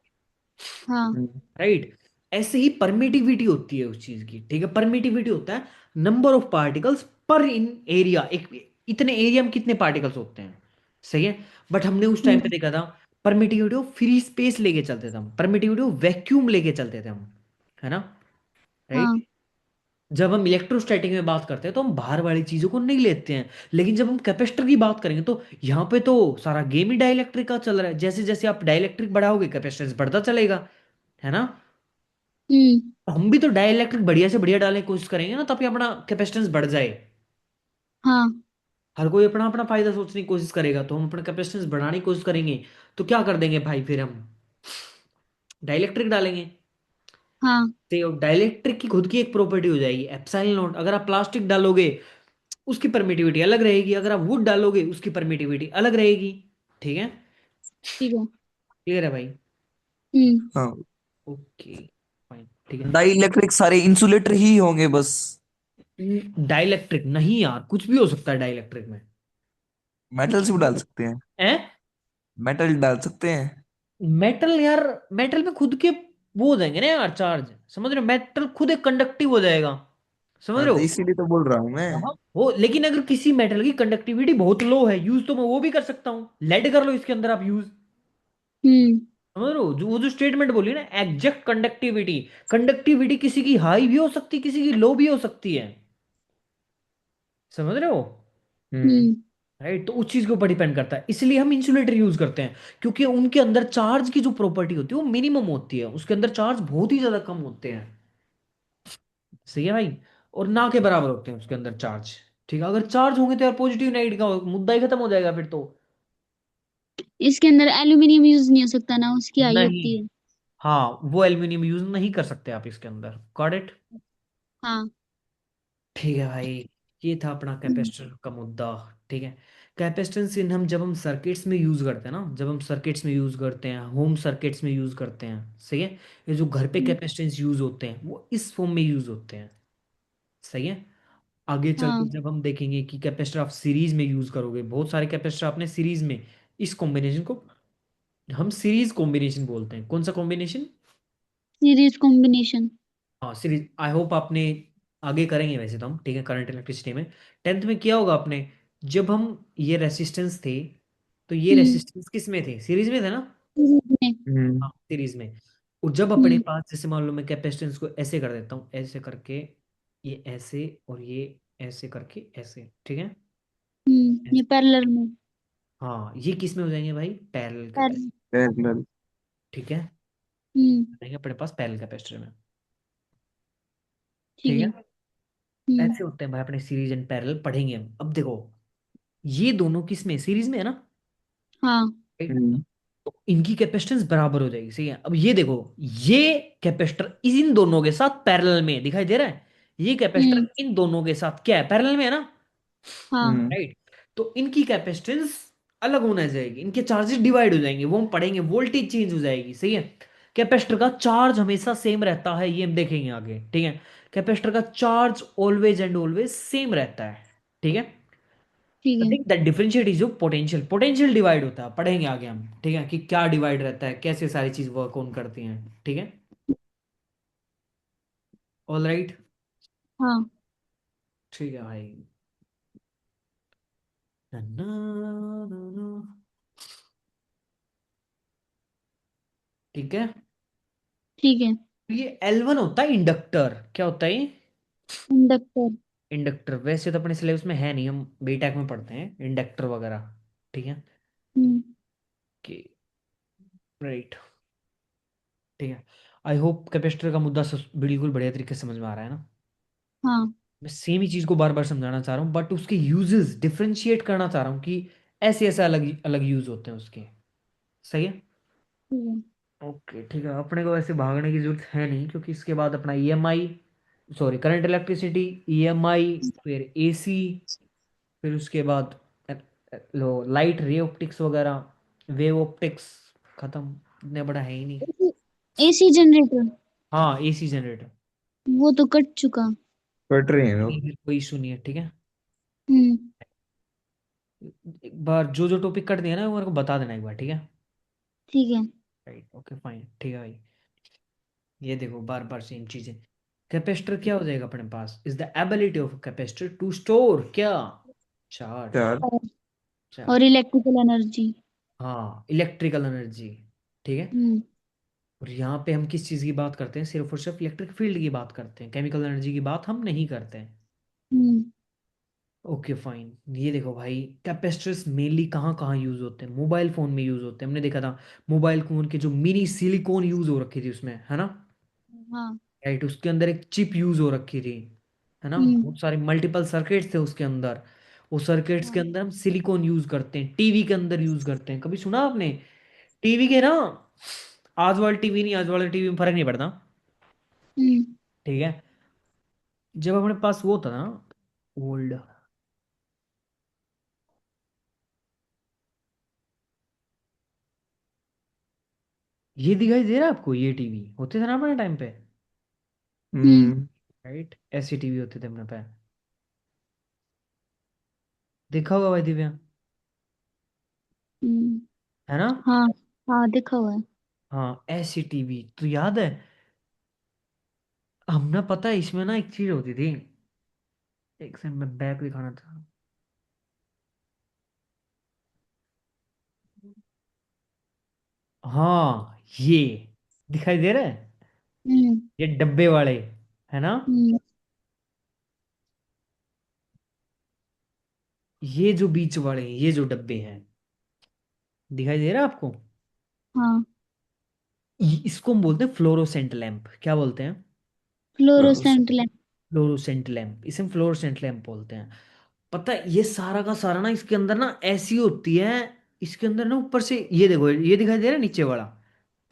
हाँ। राइट। ऐसे ही परमिटिविटी होती है उस चीज की, ठीक है। परमिटिविटी होता है नंबर ऑफ पार्टिकल्स पर इन एरिया, एक इतने एरिया में कितने पार्टिकल्स होते हैं, सही है। बट हमने उस टाइम पे हम्म। देखा था, परमिटिविटी ऑफ फ्री स्पेस लेके चलते थे हम, परमिटिविटी ऑफ वैक्यूम लेके चलते थे हम, है ना, राइट। हाँ। जब हम इलेक्ट्रोस्टैटिक में बात करते हैं तो हम बाहर वाली चीजों को नहीं लेते हैं। लेकिन जब हम कैपेसिटर की बात करेंगे, तो यहाँ पे तो सारा गेम ही डाइलेक्ट्रिक का चल रहा है। जैसे जैसे आप डाइलेक्ट्रिक बढ़ाओगे, कैपेसिटेंस बढ़ता चलेगा, है ना। हम्म। हम भी तो डाइलेक्ट्रिक बढ़िया से बढ़िया डालने की कोशिश करेंगे ना, ताकि अपना कैपेसिटेंस बढ़ जाए। हाँ। हर कोई अपना अपना फायदा सोचने की कोशिश करेगा, तो हम अपना कैपेसिटेंस बढ़ाने की कोशिश करेंगे। तो क्या कर देंगे भाई, फिर हम डाइलेक्ट्रिक डालेंगे। हाँ। तो डाइलेक्ट्रिक की खुद की एक प्रॉपर्टी हो जाएगी एप्सिलॉन नॉट। अगर आप प्लास्टिक डालोगे, उसकी परमिटिविटी अलग रहेगी, अगर आप वुड डालोगे उसकी परमिटिविटी अलग रहेगी, ठीक है। ठीक है। क्लियर है भाई? हम्म। हाँ। ओके, फाइन, ठीक है। डाई इलेक्ट्रिक सारे इंसुलेटर ही होंगे बस। डाइलेक्ट्रिक नहीं यार, कुछ भी हो सकता है डाइलेक्ट्रिक में। मेटल से भी डाल सकते हैं। है, मेटल डाल सकते हैं। मेटल यार, मेटल में खुद के वो हो जाएंगे ना यार, चार्ज, समझ रहे हो, मेटल खुद एक कंडक्टिव हो जाएगा, समझ हाँ, रहे तो हो। इसीलिए तो बोल रहा हूँ मैं। हाँ, वो लेकिन अगर किसी मेटल की कंडक्टिविटी बहुत लो है, यूज तो मैं वो भी कर सकता हूँ, लेड कर लो इसके अंदर आप यूज, हम्म। समझ रहे हो। जो वो जो स्टेटमेंट बोली ना, एग्जैक्ट कंडक्टिविटी, कंडक्टिविटी किसी की हाई भी हो सकती है, किसी की लो भी हो सकती है, समझ रहे हो, हम्म। हम्म। राइट। तो उस चीज के ऊपर डिपेंड करता है, इसलिए हम इंसुलेटर यूज करते हैं, क्योंकि उनके अंदर चार्ज की जो प्रॉपर्टी होती है वो मिनिमम होती है, उसके अंदर चार्ज बहुत ही ज्यादा कम होते हैं, सही है भाई। और ना के बराबर होते हैं उसके अंदर चार्ज, ठीक है। अगर चार्ज होंगे तो यार पॉजिटिव नेगेटिव का मुद्दा ही खत्म हो जाएगा फिर तो। इसके अंदर एल्यूमिनियम यूज नहीं हो सकता ना, उसकी आई नहीं, होती है। हाँ, वो एल्यूमिनियम यूज नहीं कर सकते आप इसके अंदर, गॉट इट। हाँ। ठीक है भाई, ये था अपना कैपेसिटर का मुद्दा, ठीक है। कैपेसिटेंस इन हम जब हम सर्किट्स में यूज करते हैं ना, जब हम सर्किट्स में यूज करते हैं, होम सर्किट्स में यूज करते हैं, सही है। ये जो घर पे हम्म। कैपेसिटेंस यूज होते हैं वो इस फॉर्म में यूज होते हैं, सही है। आगे चल के हाँ। जब हम देखेंगे कि कैपेसिटर आप सीरीज में यूज करोगे, बहुत सारे कैपेसिटर आपने सीरीज में, इस कॉम्बिनेशन को हम सीरीज कॉम्बिनेशन बोलते हैं। कौन सा कॉम्बिनेशन? Series combination. हाँ, सीरीज। आई होप आपने, आगे करेंगे वैसे तो हम, ठीक है, करंट इलेक्ट्रिसिटी में 10th में किया होगा आपने। जब हम ये रेसिस्टेंस थे, तो ये हम्म। रेसिस्टेंस किस में थे, सीरीज में थे ना। सीरीज में। हम्म। हाँ, सीरीज में। और जब अपने हम्म पास, जैसे मान लो मैं कैपेसिटेंस को ऐसे कर देता हूँ, ऐसे करके, ये ऐसे, और ये ऐसे करके ऐसे, ठीक है, ये ऐसे। पैरेलल में। हाँ, ये किस में हो जाएंगे भाई? Parallel capacitor. पैरेलल। पैरेलल। ठीक है, हम्म जाएंगे अपने पास पैरेलल कैपेसिटर में। ठीक ठीक है। है, हम्म ऐसे होते हैं भाई अपने सीरीज एंड पैरेलल पढ़ेंगे हम। अब देखो, ये दोनों किस में, सीरीज में है ना, हाँ। right? हम्म। तो इनकी कैपेसिटेंस बराबर हो जाएगी, सही है। अब ये देखो, ये कैपेसिटर इन दोनों के साथ पैरेलल में दिखाई दे रहा है, ये हम्म कैपेसिटर इन दोनों के साथ क्या है, पैरेलल में है ना, हाँ। हम्म। राइट। तो इनकी कैपेसिटेंस अलग होना जाएगी, इनके चार्जेस डिवाइड हो जाएंगे, वो हम पढ़ेंगे, वोल्टेज चेंज हो जाएगी, सही है। कैपेसिटर का चार्ज हमेशा सेम रहता है, ये हम देखेंगे आगे, ठीक है। कैपेसिटर का charge always and always same रहता है, ठीक है। ठीक आई है। थिंक दैट डिफरेंशिएट इज जो पोटेंशियल, पोटेंशियल डिवाइड होता है, पढ़ेंगे आगे हम, ठीक है, कि क्या डिवाइड रहता है, कैसे सारी चीज वर्क ऑन करती हैं, ठीक है। ऑल राइट, हाँ। ठीक है भाई। ना, ना, ना, ना। ठीक है, ठीक है। तो ये L1 होता है इंडक्टर, क्या होता है ये? इंडक्टर। इंडक्टर। वैसे तो अपने सिलेबस में है नहीं, हम बीटेक में पढ़ते हैं इंडक्टर वगैरह, ठीक है, हम्म कि राइट, ठीक है। आई होप कैपेसिटर का मुद्दा बिल्कुल बढ़िया तरीके से समझ में आ रहा है ना। हाँ। मैं सेम ही चीज को बार बार समझाना चाह रहा हूँ, बट उसके यूजेस डिफरेंशिएट करना चाह रहा हूँ कि ऐसे ऐसे अलग अलग यूज होते हैं उसके, सही है। ठीक है। ओके, ठीक है, अपने को वैसे भागने की जरूरत है नहीं, क्योंकि इसके बाद अपना EMI, sorry current electricity, EMI, फिर एसी, फिर उसके बाद लो लाइट रे ऑप्टिक्स वगैरह, वेव ऑप्टिक्स, खत्म, इतना बड़ा है ही नहीं। AC generator. हाँ, एसी जनरेटर। वो तो कट चुका। कट रहे हैं नहीं, लोग। फिर कोई इशू नहीं है, ठीक है। हम्म एक बार जो जो टॉपिक कर दिया ना वो मेरे को बता देना एक बार, ठीक है। ठीक है। राइट, ओके फाइन, ठीक है भाई। ये देखो, बार बार सेम चीजें। कैपेसिटर क्या हो जाएगा अपने पास, is the ability of capacitor to store क्या, चार्ज, चार। और चार्ज। और इलेक्ट्रिकल एनर्जी। हाँ, इलेक्ट्रिकल एनर्जी, ठीक है। हम्म और यहाँ पे हम किस चीज़ की बात करते हैं, सिर्फ और सिर्फ इलेक्ट्रिक फील्ड की बात करते हैं, केमिकल एनर्जी की बात हम नहीं करते हैं। हम्म ओके फाइन, ये देखो भाई, कैपेसिटर्स मेनली कहाँ कहाँ यूज होते हैं, मोबाइल फोन में यूज होते हैं, हमने देखा था मोबाइल फोन के जो मिनी सिलिकॉन यूज हो रखी थी उसमें, है ना, हाँ। राइट। उसके अंदर एक चिप यूज हो रखी थी, है ना, हम्म बहुत सारे मल्टीपल सर्किट्स थे उसके अंदर। वो सर्किट्स के हाँ। अंदर हम सिलिकॉन यूज करते हैं, टीवी के अंदर यूज करते हैं, कभी सुना आपने? टीवी के ना, आज वाले टीवी नहीं, आज वाले टीवी में फर्क नहीं पड़ता, हम्म ठीक है। जब अपने पास वो था ना, ओल्ड, ये दिखाई दे रहा है आपको, ये टीवी होते थे ना अपने टाइम पे, हम्म हम्म। राइट, ऐसे टीवी होते थे अपने पे, देखा होगा भाई दिव्या, हम्म, है ना। हाँ। हाँ देखा हुआ है। हाँ, ऐसी टीवी तो याद है, हमने पता है इसमें ना एक चीज होती थी, एक सेकंड में बैक दिखाना था। हाँ, ये दिखाई दे रहा है, हम्म ये डब्बे वाले, है ना, हम्म ये जो बीच वाले हैं, ये जो डब्बे हैं, दिखाई दे रहा है आपको? हाँ। इसको हम बोलते हैं फ्लोरोसेंट लैंप, क्या बोलते हैं? Fluorescent lamp. फ्लोरोसेंट लैंप, इसे हम फ्लोरोसेंट लैंप बोलते हैं। पता है ये सारा का सारा ना इसके अंदर ना ऐसी होती है, इसके अंदर ना ऊपर से ये देखो, ये दिखाई दे रहा है नीचे वाला,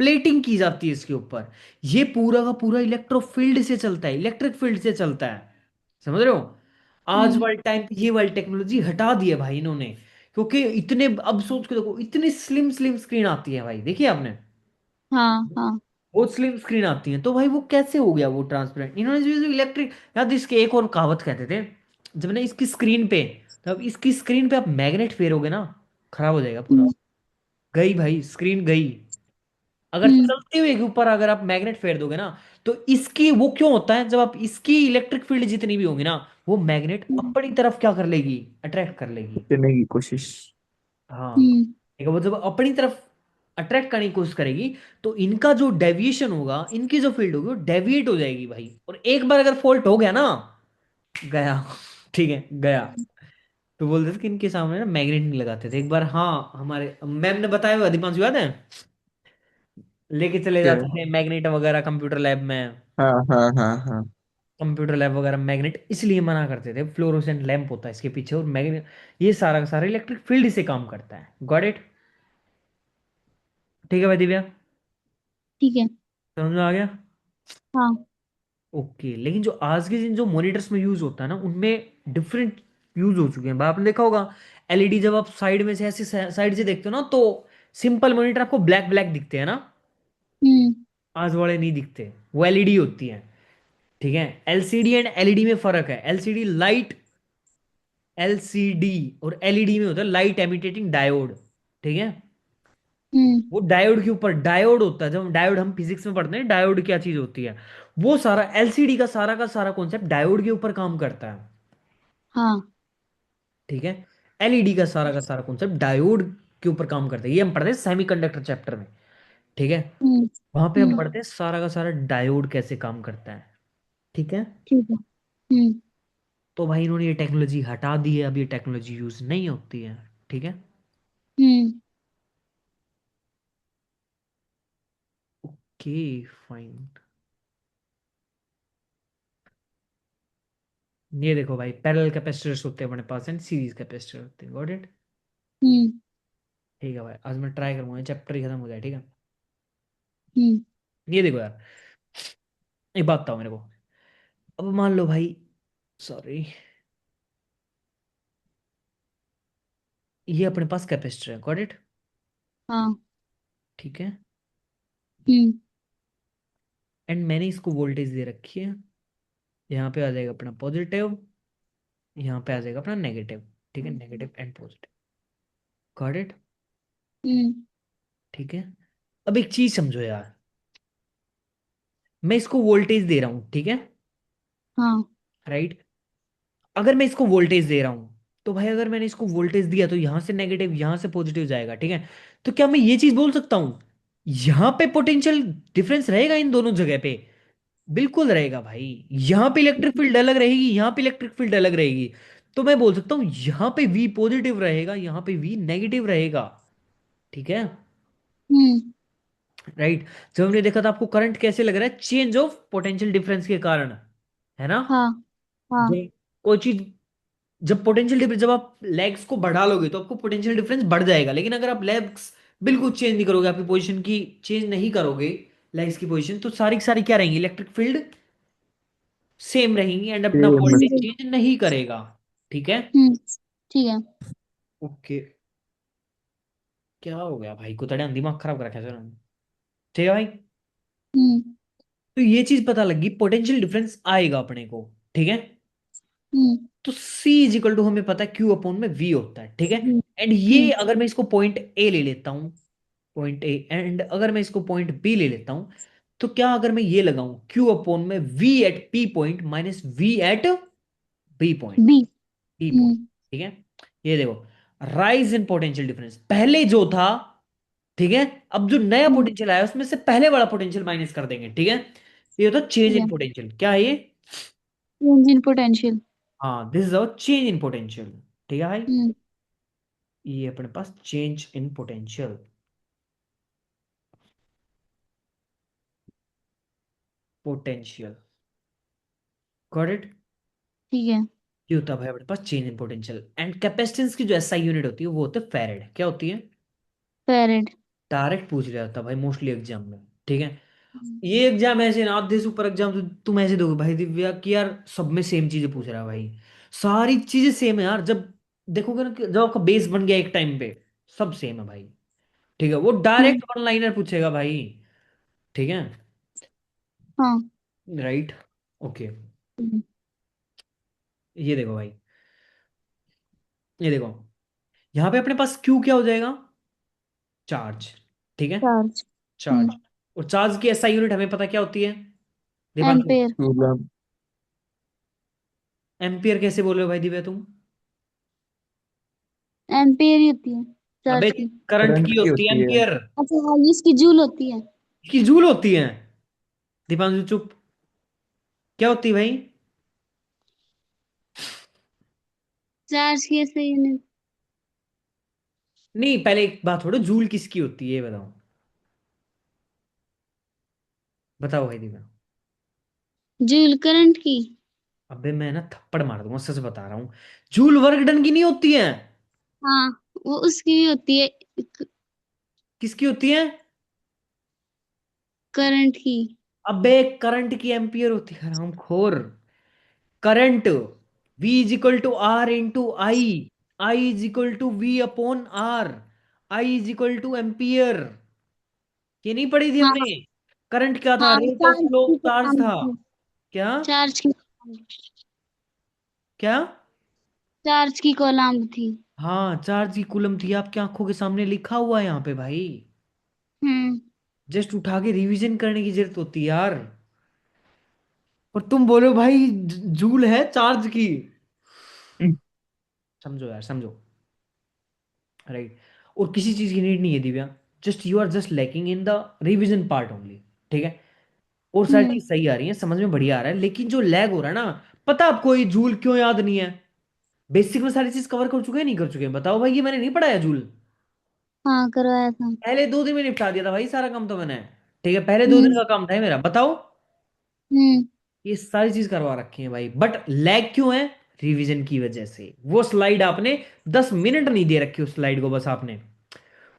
प्लेटिंग की जाती है इसके ऊपर। ये पूरा का पूरा इलेक्ट्रोफील्ड से चलता है, इलेक्ट्रिक फील्ड से चलता है, समझ रहे हो। आज हम्म वाले टाइम पे ये वाली टेक्नोलॉजी हटा दी है भाई इन्होंने, क्योंकि इतने, अब सोच के देखो, इतनी स्लिम स्लिम स्क्रीन आती है भाई, देखिए आपने, हाँ हाँ। बहुत स्लिम स्क्रीन आती है, तो भाई वो कैसे हो गया वो ट्रांसपेरेंट, इन्होंने जो इलेक्ट्रिक, याद इसके एक और कहावत कहते थे, जब ना इसकी स्क्रीन पे, तब इसकी स्क्रीन पे आप मैग्नेट फेरोगे ना, खराब हो जाएगा पूरा, हम्म गई भाई स्क्रीन गई। अगर हम्म चलते हुए के ऊपर अगर आप मैग्नेट फेर दोगे ना, तो इसकी वो क्यों होता है, जब आप इसकी इलेक्ट्रिक फील्ड जितनी भी होगी ना, वो मैग्नेट हम्म अपनी तरफ क्या कर लेगी, अट्रैक्ट कर लेगी। देने की कोशिश। हाँ, हम्म ठीक है, वो जब अपनी तरफ अट्रैक्ट करने की कोशिश करेगी, तो इनका जो डेविएशन होगा, इनकी जो फील्ड होगी वो डेविएट हो जाएगी भाई। और एक बार अगर फॉल्ट हो गया ना, गया। ठीक है, गया। तो बोलते थे कि इनके सामने ना मैग्नेट नहीं लगाते थे। एक बार हाँ, हमारे मैम ने बताया हुआ, दीपांशु याद है, लेके चले क्या? जाते थे मैग्नेट वगैरह कंप्यूटर लैब में। हाँ हाँ हाँ हाँ। कंप्यूटर लैब वगैरह मैग्नेट इसलिए मना करते थे, फ्लोरोसेंट लैंप होता है इसके पीछे, और मैग्नेट ये सारा का सारा इलेक्ट्रिक फील्ड से काम करता है। Got it? ठीक है भाई दिव्या, ठीक है। समझ में आ गया? हाँ। ओके, लेकिन जो आज के दिन जो मॉनिटर्स में यूज होता है ना, उनमें डिफरेंट यूज हो चुके हैं भाई। आपने देखा होगा एलईडी, जब आप साइड में से ऐसे साइड से देखते हो ना, तो सिंपल मॉनिटर आपको ब्लैक ब्लैक दिखते हैं ना, हम्म। आज वाले नहीं दिखते, वो एलईडी होती है। ठीक है, एलसीडी एंड एलईडी में फर्क है। एलसीडी लाइट, एलसीडी और एलईडी में होता है लाइट एमिटेटिंग डायोड। ठीक है, हम्म। वो डायोड के ऊपर डायोड होता है। जब डायोड हम फिजिक्स में पढ़ते हैं, डायोड क्या चीज होती है, वो सारा एलसीडी का सारा कॉन्सेप्ट डायोड के ऊपर काम करता है। हाँ। ठीक है, एलईडी का सारा कॉन्सेप्ट डायोड के ऊपर काम करता है। ये हम पढ़ते हैं सेमीकंडक्टर चैप्टर में। ठीक है, हम्म। वहां पे हम हम्म। पढ़ते हैं सारा का सारा डायोड कैसे काम करता है। ठीक है, ठीक है। हम्म। तो भाई इन्होंने ये टेक्नोलॉजी हटा दी है, अब ये टेक्नोलॉजी यूज नहीं होती है। ठीक है, हम्म। Okay, fine. ये देखो भाई, पैरेलल कैपेसिटर्स होते हैं अपने पास एंड सीरीज कैपेसिटर होते हैं। Got it? हम्म। ठीक है भाई, आज मैं ट्राई करूंगा चैप्टर ही खत्म हो जाए। ठीक है, हम्म। ये देखो यार, एक बात बताओ मेरे को। अब मान लो भाई, सॉरी, ये अपने पास कैपेसिटर है। Got it? हाँ। ठीक है, हम्म। एंड मैंने इसको वोल्टेज दे रखी है। यहाँ पे आ जाएगा अपना पॉजिटिव, यहाँ पे आ जाएगा अपना नेगेटिव। ठीक है, negative and positive. Got it? Hmm. ठीक है, अब एक चीज समझो यार, मैं इसको वोल्टेज दे रहा हूँ। ठीक है, हाँ। राइट? अगर मैं इसको वोल्टेज दे रहा हूँ, तो भाई अगर मैंने इसको वोल्टेज दिया, तो यहां से नेगेटिव, यहां से पॉजिटिव जाएगा। ठीक है, तो क्या मैं ये चीज बोल सकता हूं, यहां पे पोटेंशियल डिफरेंस रहेगा इन दोनों जगह पे? बिल्कुल रहेगा भाई। यहां पे इलेक्ट्रिक फील्ड अलग रहेगी, यहां पे इलेक्ट्रिक फील्ड अलग रहेगी। तो मैं बोल सकता हूं यहां पे वी पॉजिटिव रहेगा, यहां पे वी नेगेटिव रहेगा। ठीक है, हम्म। राइट? जब हमने देखा था, आपको करंट कैसे लग रहा है? चेंज ऑफ पोटेंशियल डिफरेंस के कारण, है ना? हाँ। हाँ। जब कोई चीज, जब पोटेंशियल डिफरेंस, जब आप लेग्स को बढ़ा लोगे तो आपको पोटेंशियल डिफरेंस बढ़ जाएगा। लेकिन अगर आप लेग्स बिल्कुल चेंज नहीं करोगे, आपकी पोजीशन की चेंज नहीं करोगे, लेग्स की पोजीशन, तो सारी की सारी क्या रहेंगी? इलेक्ट्रिक फील्ड सेम रहेंगी एंड अपना वोल्टेज हम्म। चेंज नहीं करेगा। ठीक है, हम्म। ठीक है। ओके। क्या हो गया भाई, कुतड़े दिमाग खराब कर रखा है सर। ठीक है भाई, हम्म। तो ये चीज पता लगी, पोटेंशियल डिफरेंस आएगा अपने को। ठीक है, हम्म। तो C इज इक्वल टू, हमें पता है Q अपॉन में V होता है। ठीक है, हम्म। एंड ये हम्म। अगर मैं इसको पॉइंट A ले लेता हूं, पॉइंट ए, एंड अगर मैं इसको पॉइंट बी ले लेता हूं, तो क्या अगर मैं ये लगाऊं क्यू अपॉन में V at P point minus V at B point, B. B point. Hmm. ठीक है, ये देखो, राइज इन पोटेंशियल डिफरेंस पहले जो था। ठीक है, अब जो नया हम्म। पोटेंशियल आया उसमें से पहले वाला पोटेंशियल माइनस कर देंगे। ठीक है, ये होता है चेंज ठीक इन है। पोटेंशियल। क्या है ये? Change in potential. हाँ, this is our change in potential. ठीक है भाई, हम्म। ये अपने पास change in potential, potential. Got it? ठीक है। ये होता है भाई अपने पास change in potential. And capacitance की जो एसआई यूनिट होती है वो होते है फैरेड। क्या होती है? फेरेड। डायरेक्ट पूछ लिया जाता है भाई मोस्टली एग्जाम में। ठीक है, ये एग्जाम ऐसे ना, आधे से ऊपर एग्जाम तो तुम ऐसे दोगे भाई दिव्या कि यार सब में सेम चीजें पूछ रहा है भाई। सारी चीजें सेम है यार, जब देखोगे ना कि जब आपका बेस बन गया एक टाइम पे, सब सेम है भाई। ठीक है, वो हम्म। डायरेक्ट वन लाइनर पूछेगा भाई। ठीक है, हाँ। Right, okay. हम्म। ये देखो भाई, ये देखो, यहाँ पे अपने पास क्यू क्या हो जाएगा? चार्ज। ठीक है, चार्ज। चार्ज। और चार्ज की एसआई यूनिट हमें पता क्या होती है, दीपांशु? एम्पेयर। कूलम। एम्पियर कैसे बोल रहे हो भाई दिव्या तुम? एम्पेयर ही होती है। अबे चार्ज की। करंट करंट की की होती है होती है। एम्पियर। अच्छा हाँ, इसकी जूल होती है। की जूल होती है। दीपांशु चुप। क्या होती है भाई? चार्ज की ऐसे यूनिट। नहीं, पहले एक बात छोड़ो, जूल किसकी होती है ये बताओ। बताओ भाई दीपा। जूल करंट की। अबे मैं ना थप्पड़ मार दूंगा, सच बता रहा हूँ। जूल वर्क डन की नहीं होती है। हाँ, वो उसकी भी होती है, किसकी होती है? करंट की। अबे करंट की एम्पियर होती है हरामखोर। Current V is equal to R into I is equal to V upon R. I is equal to ampere. ये नहीं पढ़ी थी हाँ हमने? करंट क्या था? हाँ, रेट ऑफ चार्ज फ्लो की ऑफ चार्ज कोलम्ब था। थी। क्या? चार्ज की। क्या? चार्ज की कोलम्ब थी। हाँ, चार्ज की कूलम थी, आपकी आंखों के सामने लिखा हुआ है यहाँ पे भाई। हम्म। जस्ट उठा के रिवीजन करने की जरूरत होती है यार। और तुम बोलो भाई जूल है चार्ज की। हम्म, समझो यार, समझो। राइट। और किसी चीज की नीड नहीं है Divya. Just you are just lacking in the revision part only. ठीक है। और सारी हम्म। चीज सही आ रही है, समझ में बढ़िया आ रहा है, लेकिन जो लैग हो रहा है ना, पता आपको ये जूल क्यों याद नहीं है? बेसिक में सारी चीज कवर कर चुके हैं नहीं कर चुके हैं बताओ भाई, ये मैंने नहीं पढ़ाया जूल। हाँ, करवाया था। पहले 2 दिन में निपटा दिया था भाई सारा काम तो मैंने। ठीक है, पहले 2 दिन हम्म। का काम था ये मेरा, बताओ। हम्म। ये सारी चीज करवा रखी है भाई, बट लैग क्यों है? रिवीजन की वजह से। वो स्लाइड आपने 10 मिनट नहीं दे रखी, उस स्लाइड को बस आपने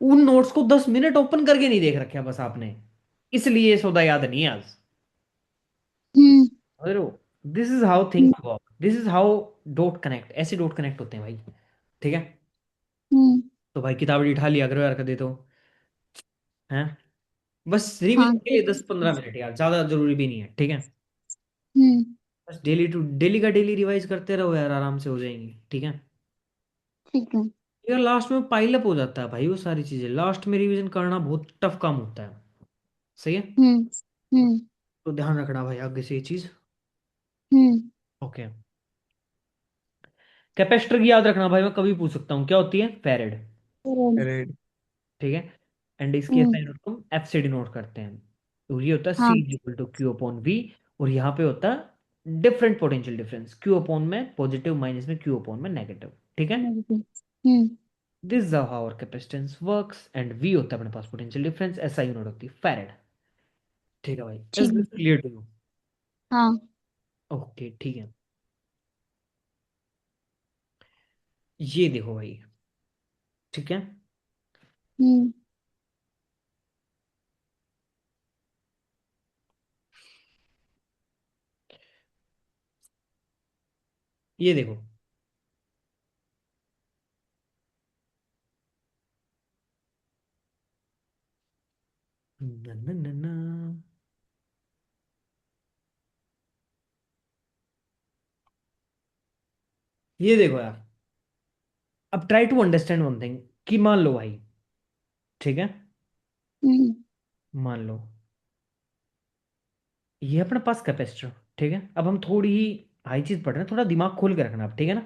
उन नोट्स को 10 मिनट ओपन करके नहीं देख रखे बस आपने। इसलिए ये सौदा याद नहीं है आज। Hmm. This is how things work, this is how dot connect, ऐसे डॉट कनेक्ट होते हैं भाई। ठीक है। हम्म। तो भाई किताब उठा लिया करो यार, कर दे तो है। बस हाँ। रिवीजन के लिए 10-15 मिनट यार, ज्यादा जरूरी भी नहीं है। ठीक है। हम्म। बस डेली टू डेली का डेली रिवाइज करते रहो यार, आराम से हो जाएंगी। ठीक है। ठीक है। यार लास्ट में पाइल अप हो जाता है भाई, वो सारी चीजें लास्ट में रिवीजन करना बहुत टफ काम होता है। सही है। हम्म। हम्म। तो ध्यान रखना भाई आगे से ये चीज। हम्म। ओके। कैपेसिटर की याद रखना भाई, मैं कभी पूछ सकता हूँ क्या होती है? फेरेड। करेक्ट। रेड। ठीक है। एंड इसके हम्म। एसआई नोट को हम एफ से डिनोट करते हैं। तो ये होता है सी हाँ। Equal to Q upon V. और यहाँ पे होता है different potential difference, Q upon में पॉजिटिव, माइनस में क्यू अपॉन में नेगेटिव। ठीक है। नेगेटिव। हम्म। This is how our capacitance works. And we होता है अपने पास पोटेंशियल डिफरेंस, एसआई यूनिट होती है फैरेड। ठीक है भाई, इज ठीक दिस है। Clear to you? हाँ। ओके ठीक है। ये देखो भाई। ठीक है। हम्म। ये देखो। न, न, न, न। ये देखो यार। अब try to understand one thing, कि मान लो भाई। ठीक है। हम्म। मान लो ये अपने पास कैपेसिटर। ठीक है, अब हम थोड़ी ही हाई चीज पढ़ रहे हैं, थोड़ा दिमाग खोल के रखना अब, ठीक है ना?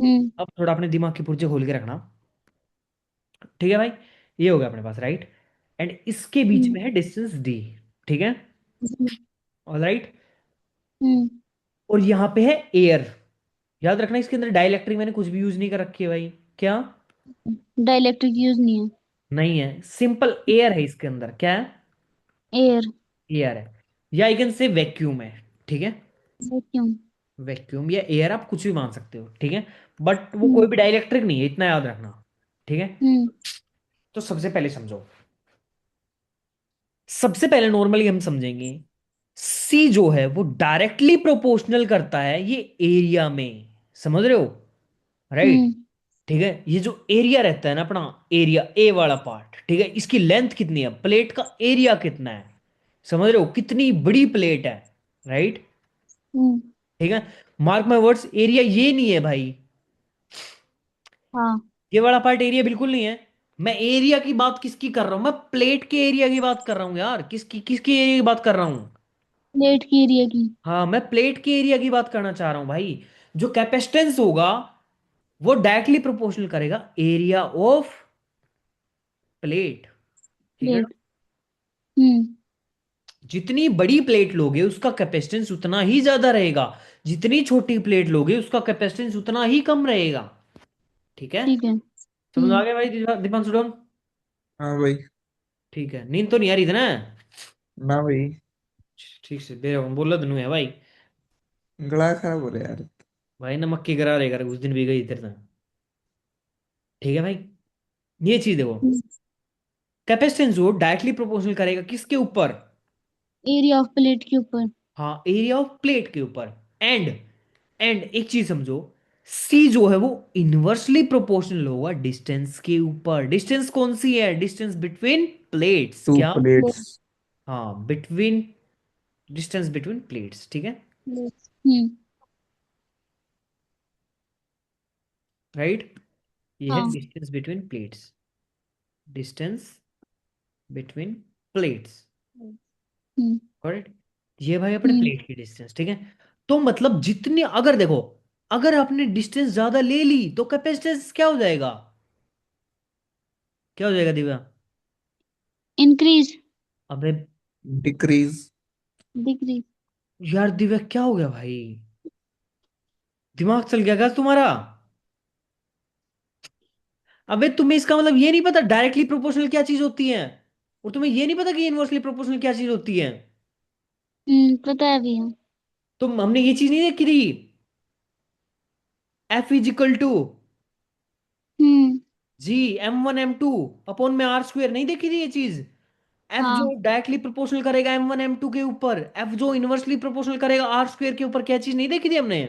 हम्म। अब थोड़ा अपने दिमाग के पुर्जे खोल के रखना। ठीक है भाई। ये हो गया अपने पास, राइट। एंड इसके बीच हम्म। में है डिस्टेंस डी। ठीक है। ऑलराइट। हम्म। और यहाँ पे है एयर। याद रखना इसके अंदर डाइलेक्ट्रिक मैंने कुछ भी यूज नहीं कर रखी है भाई। क्या? डाइलेक्ट्रिक यूज नहीं है। नहीं है, सिंपल एयर है इसके अंदर। क्या है? एयर। एयर है। या आई कैन से वैक्यूम है। ठीक है। वैक्यूम। वैक्यूम या एयर आप कुछ भी मान सकते हो। ठीक है। बट वो कोई हम्म। भी डाइलेक्ट्रिक नहीं है, इतना याद रखना। ठीक है। हम्म। तो सबसे पहले समझो। सबसे पहले नॉर्मली हम समझेंगे, सी जो है वो डायरेक्टली प्रोपोर्शनल करता है ये एरिया में। समझ रहे हो? राइट। हम्म। ठीक है, ये जो एरिया रहता है ना अपना, एरिया ए वाला पार्ट, ठीक है, इसकी लेंथ कितनी है, प्लेट का एरिया कितना है, समझ रहे हो कितनी बड़ी प्लेट है? राइट। हम्म। ठीक है। मार्क माय वर्ड्स, एरिया ये नहीं है भाई। हाँ। ये वाला पार्ट एरिया बिल्कुल नहीं है। मैं एरिया की बात किसकी कर रहा हूं? मैं प्लेट के एरिया की बात कर रहा हूं यार, किसकी किसकी एरिया की बात कर रहा हूं? प्लेट की एरिया की। हाँ, मैं प्लेट के एरिया की बात करना चाह रहा हूं भाई। जो कैपेसिटेंस होगा वो डायरेक्टली प्रोपोर्शनल करेगा एरिया ऑफ प्लेट, ठीक है ना? प्लेट। हम्म। जितनी बड़ी प्लेट लोगे उसका कैपेसिटेंस उतना ही ज्यादा रहेगा, जितनी छोटी प्लेट लोगे उसका कैपेसिटेंस उतना ही कम रहेगा, ठीक है? ठीक है। समझ आ हम्म। गया भाई दीपांशु डोन? हाँ भाई। ठीक है, नींद तो नहीं आ रही थी ना? ना भाई। ठीक से बेरा बोला तो नहीं है भाई। गला खराब हो रहा है यार। भाई नमक की गरा रहेगा उस दिन भी गई इधर से। ठीक है भाई, ये चीज देखो, हम्म। कैपेसिटेंस जो डायरेक्टली प्रोपोर्शनल करेगा किसके ऊपर? एरिया ऑफ प्लेट के ऊपर। हाँ, एरिया ऑफ प्लेट के ऊपर। एंड एक चीज समझो, सी जो है वो इनवर्सली प्रोपोर्शनल होगा डिस्टेंस के ऊपर। डिस्टेंस कौन सी है? डिस्टेंस बिटवीन प्लेट्स, टू क्या? प्लेट। प्लेट्स। हाँ, बिटवीन, डिस्टेंस बिटवीन प्लेट्स, ठीक है? प्लेट। हम्म। राइट, ये है हाँ। Distance between plates, distance between plates, hmm. Correct? ये भाई अपने हम्म। प्लेट की डिस्टेंस, ठीक है? तो मतलब जितनी, अगर देखो, अगर आपने डिस्टेंस ज्यादा ले ली तो कैपेसिटेंस क्या हो जाएगा? क्या हो जाएगा दिव्या? इंक्रीज। अबे डिक्रीज। डिक्रीज। यार दिव्या क्या हो गया भाई? दिमाग चल गया क्या तुम्हारा? अबे तुम्हें इसका मतलब ये नहीं पता डायरेक्टली प्रोपोर्शनल क्या चीज होती है, और तुम्हें ये नहीं पता कि इनवर्सली प्रोपोर्शनल क्या चीज होती है? पता है भैया। तो हमने ये चीज नहीं देखी थी, F is equal to hmm. G M1 M2 upon में R² नहीं देखी थी ये चीज? एफ जो हाँ, डायरेक्टली प्रोपोर्शनल करेगा M1 M2 के ऊपर, एफ जो इनवर्सली प्रोपोर्शनल करेगा R² के ऊपर, क्या चीज नहीं देखी थी हमने?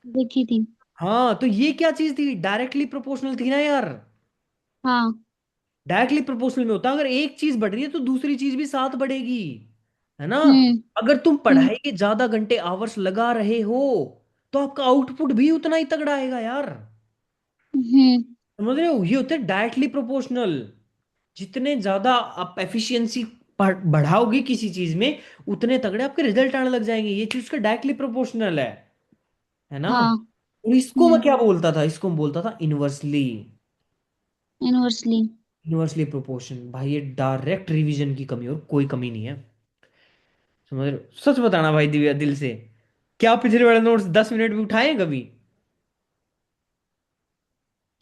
देखी थी। हाँ, तो ये क्या चीज थी? डायरेक्टली प्रोपोर्शनल थी ना यार। हाँ। डायरेक्टली प्रोपोर्शनल में होता अगर एक चीज बढ़ रही है तो दूसरी चीज भी साथ बढ़ेगी, है ना? हम्म। अगर तुम हम्म। पढ़ाई के ज्यादा घंटे आवर्स लगा रहे हो तो आपका आउटपुट भी उतना ही तगड़ा आएगा यार। हम्म। समझ रहे हो? ये होते हैं डायरेक्टली प्रोपोर्शनल। जितने ज्यादा आप एफिशिएंसी बढ़ाओगे किसी चीज में, उतने तगड़े आपके रिजल्ट आने लग जाएंगे। ये चीज का डायरेक्टली प्रोपोर्शनल है ना? हाँ। और इसको मैं हम्म। क्या बोलता था? इसको मैं बोलता था इनवर्सली, इनवर्सली। Inversely proportion. भाई ये डायरेक्ट रिवीजन की कमी, और कोई कमी नहीं है। समझ रहे हो? सच बताना भाई दिव्या, दिल से, क्या पिछले वाले नोट्स 10 मिनट भी उठाए हैं कभी?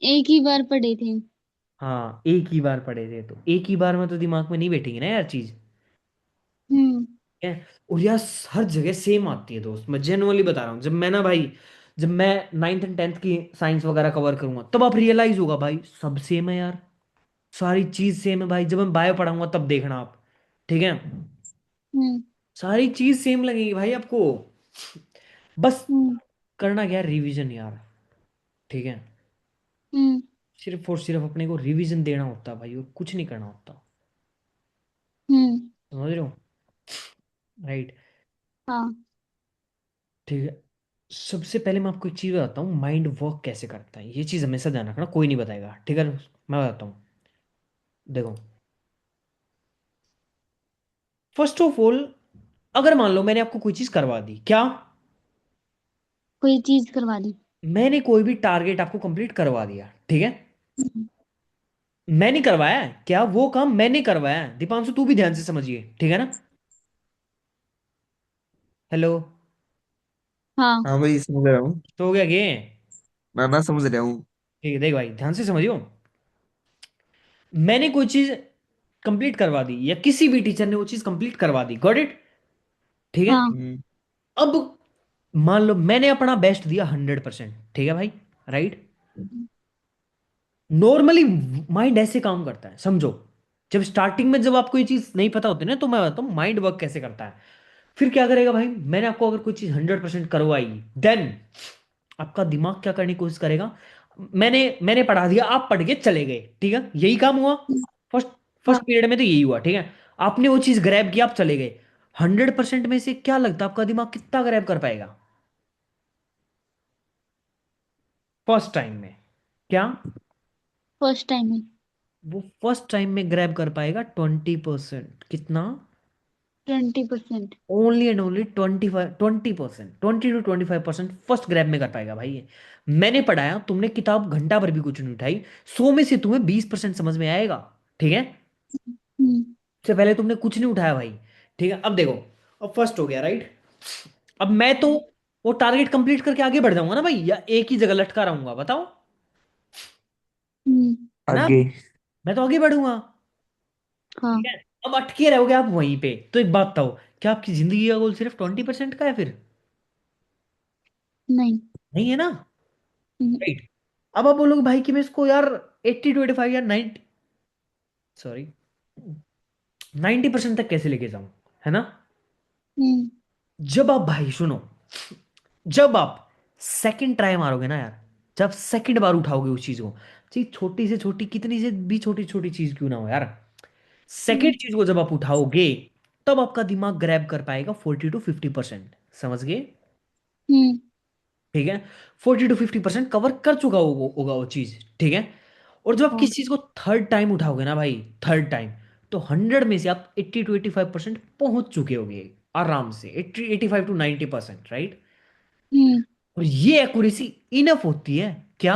एक ही बार पढ़े थे। हाँ, एक ही बार पढ़े थे, तो एक ही बार में तो दिमाग में नहीं बैठेगी ना यार चीज, हम्म। है? और यार हर जगह सेम आती है दोस्त, मैं जेनुअनली बता रहा हूँ। जब मैं ना भाई, जब मैं 9th और 10th की साइंस वगैरह कवर करूंगा तब आप रियलाइज होगा भाई सब सेम है यार, सारी चीज सेम है भाई। जब मैं बायो पढ़ाऊंगा तब देखना आप, ठीक है? हम्म। सारी चीज सेम लगेगी भाई आपको, बस हम्म। करना क्या है? रिवीजन यार, ठीक है? हम्म। सिर्फ और सिर्फ अपने को रिवीजन देना होता है भाई, और कुछ नहीं करना होता। हम्म। समझ रहे हो? राइट, हाँ। ठीक है। सबसे पहले मैं आपको एक चीज बताता हूँ, माइंड वर्क कैसे करता है। ये चीज हमेशा ध्यान रखना, कोई नहीं बताएगा, ठीक है? मैं बताता हूँ, देखो। फर्स्ट ऑफ ऑल, अगर मान लो मैंने आपको कोई चीज करवा दी, क्या? कोई चीज करवा दी। मैंने कोई भी टारगेट आपको कंप्लीट करवा दिया, ठीक है? हम्म। मैंने करवाया है क्या? वो काम मैंने करवाया है। दीपांशु तू भी ध्यान से समझिए, ठीक है ना? हेलो? हाँ। हाँ भाई समझ रहा हूँ। तो हो गया ये? ना समझ रहा हूँ। ठीक है, देख भाई ध्यान से समझियो। मैंने कोई चीज कंप्लीट करवा दी, या किसी भी टीचर ने वो चीज कंप्लीट करवा दी, गॉट इट? ठीक है? हाँ। हम्म। अब मान लो मैंने अपना बेस्ट दिया 100%, ठीक है भाई? राइट? नॉर्मली माइंड ऐसे काम करता है, समझो। जब स्टार्टिंग में जब आपको ये चीज नहीं पता होती ना, तो मैं बताता हूँ माइंड वर्क कैसे करता है। फिर क्या करेगा भाई? मैंने आपको अगर कोई चीज 100% करवाई, देन आपका दिमाग क्या करने की कोशिश करेगा? मैंने मैंने पढ़ा दिया, आप पढ़ के चले गए, ठीक है? यही काम हुआ फर्स्ट हाँ। फर्स्ट पीरियड में, तो यही हुआ, ठीक है? आपने वो चीज ग्रैब किया, आप चले गए। 100% में से क्या लगता है आपका दिमाग कितना ग्रैब कर पाएगा फर्स्ट टाइम में? क्या? फर्स्ट टाइम है। वो फर्स्ट टाइम में ग्रैब कर पाएगा 20%। कितना? 20%। Only and only 20% 20 to 25% first grab में कर पाएगा भाई ये। मैंने पढ़ाया, तुमने किताब घंटा भर भी कुछ नहीं उठाई, 100 में से तुम्हें 20% समझ में आएगा, ठीक है। हम्म। उससे पहले तुमने कुछ नहीं उठाया भाई। ठीक है, अब देखो, अब फर्स्ट हो गया राइट। अब मैं तो वो टारगेट कंप्लीट करके आगे बढ़ जाऊंगा ना भाई, या एक ही जगह लटका रहूंगा बताओ, हम्म। है ना। आगे। मैं तो आगे बढ़ूंगा। ठीक हाँ। है। अब अटके रहोगे आप वहीं पे, तो एक बात बताओ, क्या आपकी जिंदगी का गोल सिर्फ 20% का है फिर? नहीं। नहीं है ना। हम्म। राइट। अब आप बोलोगे भाई कि मैं इसको यार 80-25 या 90, सॉरी 90% तक कैसे लेके जाऊं, है ना। हम्म। जब आप भाई सुनो, जब आप सेकंड ट्राई मारोगे ना यार, जब सेकंड बार उठाओगे उस चीज को, चाहे छोटी से छोटी, कितनी से भी छोटी छोटी चीज क्यों ना हो यार, सेकंड हम्म। चीज को जब आप उठाओगे, तब आपका दिमाग ग्रैब कर पाएगा 40-50%। समझ गए? हम्म। ठीक है। 40-50% कवर कर चुका होगा वो चीज। ठीक है। और जब आप हाँ। किसी चीज को थर्ड टाइम उठाओगे ना भाई, थर्ड टाइम, तो 100 में से आप 80-85% पहुंच चुके होगे आराम से, 85-90%, राइट। हम्म। और ये एक्यूरेसी इनफ होती है क्या?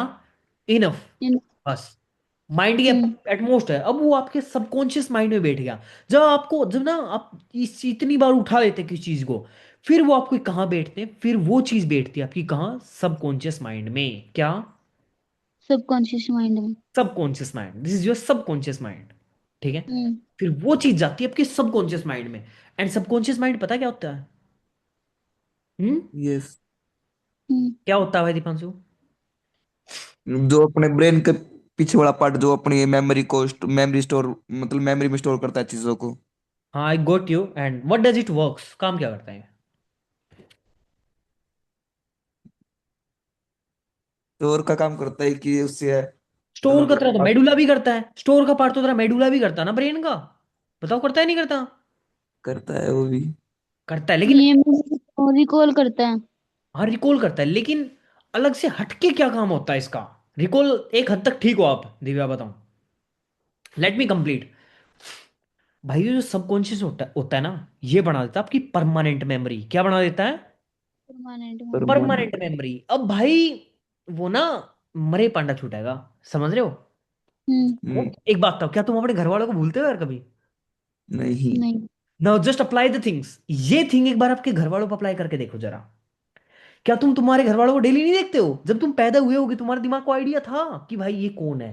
इनफ। हम्म। बस। माइंड के हम्म। एटमोस्ट है, अब वो आपके सबकॉन्शियस माइंड में बैठ गया। जब आपको, जब ना आप इस इतनी बार उठा लेते हैं किसी चीज को, फिर वो आपको कहाँ बैठते हैं, फिर वो चीज बैठती है आपकी कहाँ, सबकॉन्शियस माइंड में। क्या? सबकॉन्शियस माइंड में। Subconscious mind, this is your subconscious mind. ठीक है। हम्म। फिर वो चीज जाती है आपके सबकॉन्शियस माइंड में। एंड सबकॉन्शियस माइंड पता क्या होता है? हम्म। यस। हम्म। क्या होता है भाई दीपांशु? जो अपने ब्रेन के पीछे वाला पार्ट, जो अपनी मेमोरी को, मेमोरी स्टोर, मतलब मेमोरी में स्टोर करता है चीजों को। हाँ, I got you. And what does it works, काम क्या करता है? स्टोर का काम करता है कि उससे स्टोर का मतलब तरह तो मेडुला भी करता है, स्टोर का पार्ट तो तरह मेडुला भी करता है ना ब्रेन का। बताओ, करता है नहीं करता? करता है वो भी। करता है लेकिन, ये रिकॉल करता है। हाँ रिकॉल करता है, लेकिन अलग से हटके क्या काम होता है इसका? रिकॉल एक हद तक ठीक हो आप, दिव्या बताऊं, लेट मी कंप्लीट। भाई ये जो सबकॉन्शियस होता है ना, ये बना देता है आपकी परमानेंट मेमोरी। क्या बना देता है? Permanent memory. Permanent. Permanent memory. अब भाई वो ना मरे पांडा छूटेगा, समझ रहे हो। हम्म। हम्म। एक बात बताओ, क्या तुम अपने घर वालों को भूलते हो यार कभी? नहीं। नहीं। Now just apply the things, ये थिंग एक बार आपके घर वालों पर अप्लाई करके देखो जरा। क्या तुम तुम्हारे घर वालों को डेली नहीं देखते हो? जब तुम पैदा हुए होगे तुम्हारे दिमाग को आइडिया था कि भाई ये कौन है?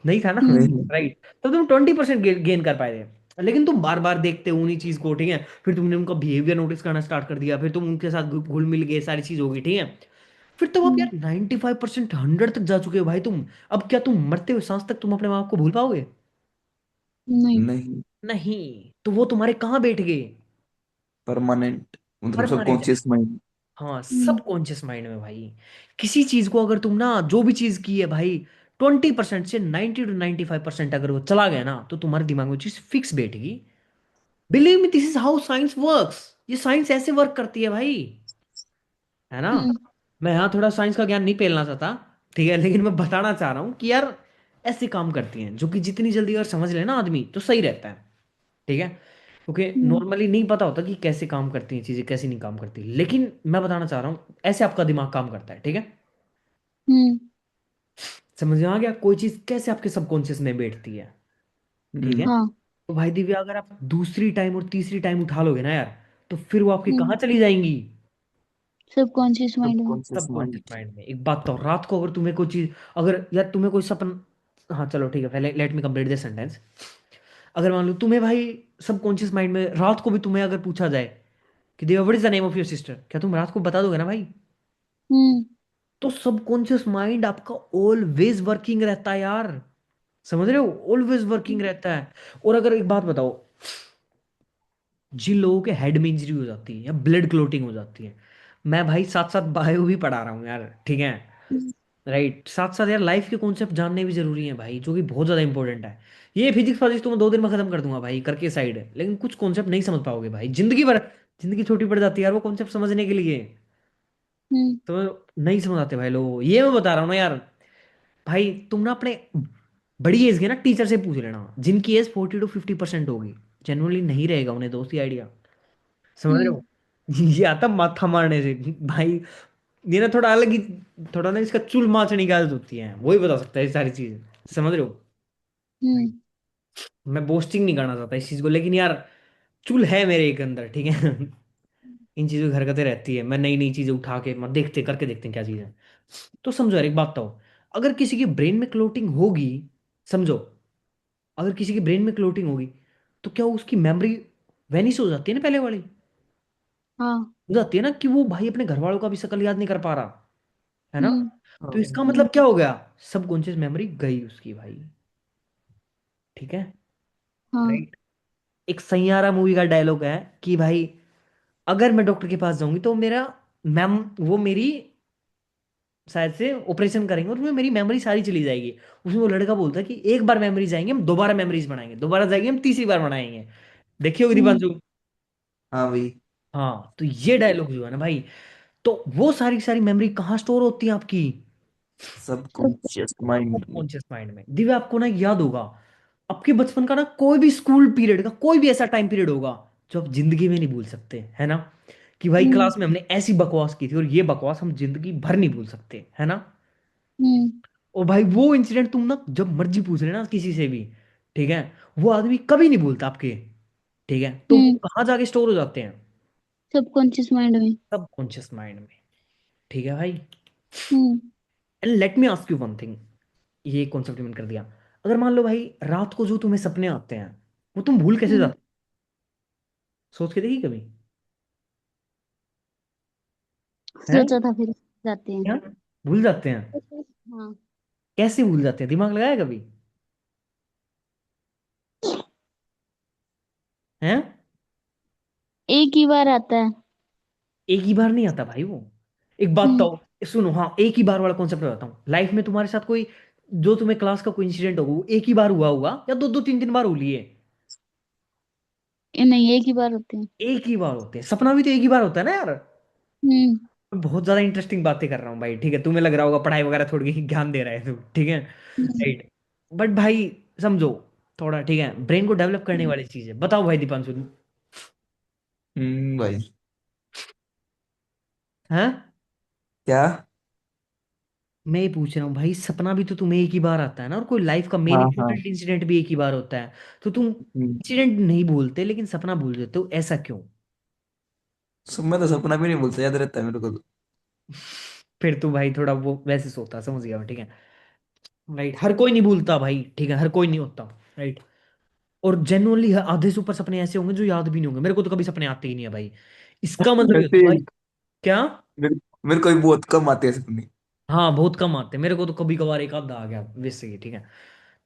नहीं था ना। हम्म। नहीं। राइट। तब तुम 20% गेन कर पाए थे, लेकिन तुम बार बार देखते हो उन्हीं चीज को। ठीक है। फिर तुमने उनका बिहेवियर नोटिस करना स्टार्ट कर दिया, फिर तुम उनके साथ घुल मिल गए, सारी चीज होगी। ठीक है। फिर तब आप यार हम्म। 95% 100 तक जा चुके हो भाई तुम। अब क्या तुम मरते हुए सांस तक तुम अपने माँ बाप को भूल पाओगे? नहीं। नहीं। नहीं। तो वो तुम्हारे कहाँ बैठ गए? परमानेंट, मतलब परमानेंट। Subconscious mind. हाँ, हम्म। सबकॉन्शियस माइंड में भाई। किसी चीज को अगर तुम ना, जो भी चीज की है भाई, 20% से 90-95% अगर वो चला गया ना, तो तुम्हारे दिमाग में वो चीज फिक्स बैठेगी। Believe me, this is how science works. ये साइंस ऐसे वर्क करती है भाई, है ना। हम्म। मैं यहाँ थोड़ा साइंस का ज्ञान नहीं फैलना चाहता, ठीक है, लेकिन मैं बताना चाह रहा हूँ कि यार ऐसे काम करती हैं, जो कि जितनी जल्दी अगर समझ ले ना आदमी, तो सही रहता है। ठीक है। क्योंकि हम्म। नॉर्मली नहीं पता होता कि कैसे काम करती हैं चीजें, कैसे नहीं काम करती, लेकिन मैं बताना चाह रहा हूँ ऐसे आपका दिमाग काम करता है। ठीक है। हम्म। समझ में आ गया कोई चीज कैसे आपके सबकॉन्शियस में बैठती है? ठीक है। हम्म। हाँ। तो भाई दिव्या, अगर आप दूसरी टाइम और तीसरी टाइम उठा लोगे ना यार, तो फिर वो आपकी हम्म। कहाँ चली जाएंगी? सबकॉन्शियस माइंड में। Subconscious subconscious mind. माइंड में। एक बात तो, रात को अगर तुम्हें कोई चीज, अगर यार तुम्हें कोई सपन, हाँ चलो ठीक है, पहले let me complete this sentence. अगर मान लो तुम्हें भाई सबकॉन्शियस माइंड में रात को भी तुम्हें अगर पूछा जाए कि देवा what is the name of your sister, क्या तुम रात को बता दोगे ना भाई? हम्म। तो सबकॉन्शियस माइंड आपका ऑलवेज वर्किंग रहता है यार। समझ रहे हो, ऑलवेज वर्किंग रहता है। और अगर एक बात बताओ, जिन लोगों के हेड में इंजरी हो जाती है या ब्लड क्लोटिंग हो जाती है, मैं भाई साथ साथ बायो भी पढ़ा रहा हूँ यार। ठीक है। हम्म। राइट। साथ साथ यार लाइफ के कॉन्सेप्ट जानने भी जरूरी है भाई, जो कि बहुत ज्यादा इंपॉर्टेंट है। ये फिजिक्स वाजिक्स तो मैं 2 दिन में खत्म कर दूंगा भाई करके साइड, लेकिन कुछ कॉन्सेप्ट नहीं समझ पाओगे भाई, जिंदगी भर। जिंदगी छोटी पड़ जाती है यार वो कॉन्सेप्ट समझने के लिए। हम्म। तो नहीं समझ आते भाई लोग, ये मैं बता रहा हूँ ना यार। भाई तुम ना अपने बड़ी एज के ना टीचर से पूछ लेना, जिनकी एज 40-50% होगी। जनरली नहीं रहेगा उन्हें दोस्त ये आइडिया, समझ रहे हम्म। हो। ये आता माथा मारने से भाई। ये ना थोड़ा अलग ही, थोड़ा ना इसका चुल माचने की आदत होती है, वही बता सकता है ये सारी चीजें। समझ रहे हो। हम्म। मैं बोस्टिंग नहीं करना चाहता इस चीज को, लेकिन यार चुल है मेरे एक अंदर, ठीक है। इन चीजों की हरकतें रहती है, मैं नई नई चीजें उठा के मैं देखते करके देखते हैं क्या चीज है। तो समझो यार एक बात तो, अगर किसी के ब्रेन में क्लोटिंग होगी, समझो, अगर किसी के ब्रेन में क्लोटिंग होगी, तो क्या उसकी मेमोरी वेनिश हो जाती है ना पहले वाली, हाँ। हो जाती है ना, कि वो भाई अपने घर वालों का भी शक्ल याद नहीं कर पा रहा, है ना। हम्म। तो इसका हाँ। मतलब क्या हो गया, सबकॉन्शियस मेमोरी गई उसकी भाई, ठीक है। हाँ। राइट। एक सैयारा मूवी का डायलॉग है कि भाई अगर मैं डॉक्टर के पास जाऊंगी तो मेरा मैम वो मेरी शायद से ऑपरेशन करेंगे और उसमें मेरी मेमोरी सारी चली जाएगी। उसमें वो लड़का बोलता है कि एक बार मेमोरी जाएंगे हम दोबारा मेमोरीज बनाएंगे, दोबारा जाएंगे हम तीसरी बार बनाएंगे। देखिए होगी हम्म। दीपांशु। हाँ भाई। हाँ तो ये डायलॉग जो है ना भाई, तो वो सारी की सारी मेमोरी कहाँ स्टोर होती है आपकी, सब। सबकॉन्शियस माइंड में। सबकॉन्शियस माइंड में। दिव्या आपको ना याद होगा, आपके बचपन का ना कोई भी स्कूल पीरियड का कोई भी ऐसा टाइम पीरियड होगा जो आप जिंदगी में नहीं भूल सकते, है ना। कि भाई हम्म। क्लास में हमने ऐसी बकवास की थी और ये बकवास हम जिंदगी भर नहीं भूल सकते, है ना। हम्म। और भाई वो इंसिडेंट तुम ना जब मर्जी पूछ लेना किसी से भी, ठीक है, वो आदमी कभी नहीं भूलता आपके, ठीक है। तो वो हम्म। कहाँ जाके स्टोर हो जाते हैं, सबकॉन्शियस माइंड में। सबकॉन्शियस माइंड में, ठीक है भाई। Hmm. And let me ask you one thing, ये कॉन्सेप्ट इम्प्लीमेंट कर दिया, अगर मान लो भाई रात को जो तुम्हें सपने आते हैं वो तुम भूल कैसे हम्म। जाते, सोच के देखी कभी, हैं, सोचा था फिर जाते हैं। क्या भूल जाते हैं, हाँ। कैसे भूल जाते हैं, दिमाग लगाया कभी, हैं। एक ही बार आता है। एक ही बार नहीं आता भाई वो, एक बात हम्म। तो सुनो, हाँ एक ही बार वाला कॉन्सेप्ट बताता हूँ। लाइफ में तुम्हारे साथ कोई जो तुम्हें क्लास का कोई इंसिडेंट होगा वो एक ही बार हुआ होगा या दो दो तीन तीन बार हो लिए, ये नहीं, एक ही बार होते हैं। एक ही बार होते हैं। सपना भी तो एक ही बार होता है ना यार। हम्म। मैं बहुत ज्यादा इंटरेस्टिंग बातें कर रहा हूँ भाई, ठीक है, तुम्हें लग रहा होगा पढ़ाई वगैरह थोड़ी ज्ञान दे रहा है तू, ठीक है। हम्म। राइट। बट भाई समझो थोड़ा, ठीक है, ब्रेन को डेवलप करने वाली चीज है। बताओ भाई दीपांशु, भाई। हैं। क्या? मैं ये पूछ रहा हूँ भाई, सपना भी तो तुम्हें एक ही बार आता है ना, और कोई लाइफ का मेन हाँ हाँ। इंपॉर्टेंट इंसिडेंट भी एक ही बार होता है। तो तुम हम्म। इंसिडेंट नहीं भूलते लेकिन सपना भूल जाते हो, ऐसा क्यों। मैं तो सपना भी नहीं भूलता, याद रहता है मेरे को तो। फिर तो भाई थोड़ा वो वैसे सोता, समझ गया मैं, ठीक है। राइट, हर कोई नहीं भूलता भाई, ठीक है, हर कोई नहीं होता। राइट। और जेनुअनली आधे से ऊपर सपने ऐसे होंगे जो याद भी नहीं होंगे, मेरे को तो कभी सपने आते ही नहीं है भाई। इसका मतलब ये होता है भाई, सेम। क्या। मेरे मेरे को भी बहुत कम आते हैं सपने। हाँ बहुत कम आते हैं, मेरे को तो कभी कभार एक आधा आ गया वैसे ही, ठीक है।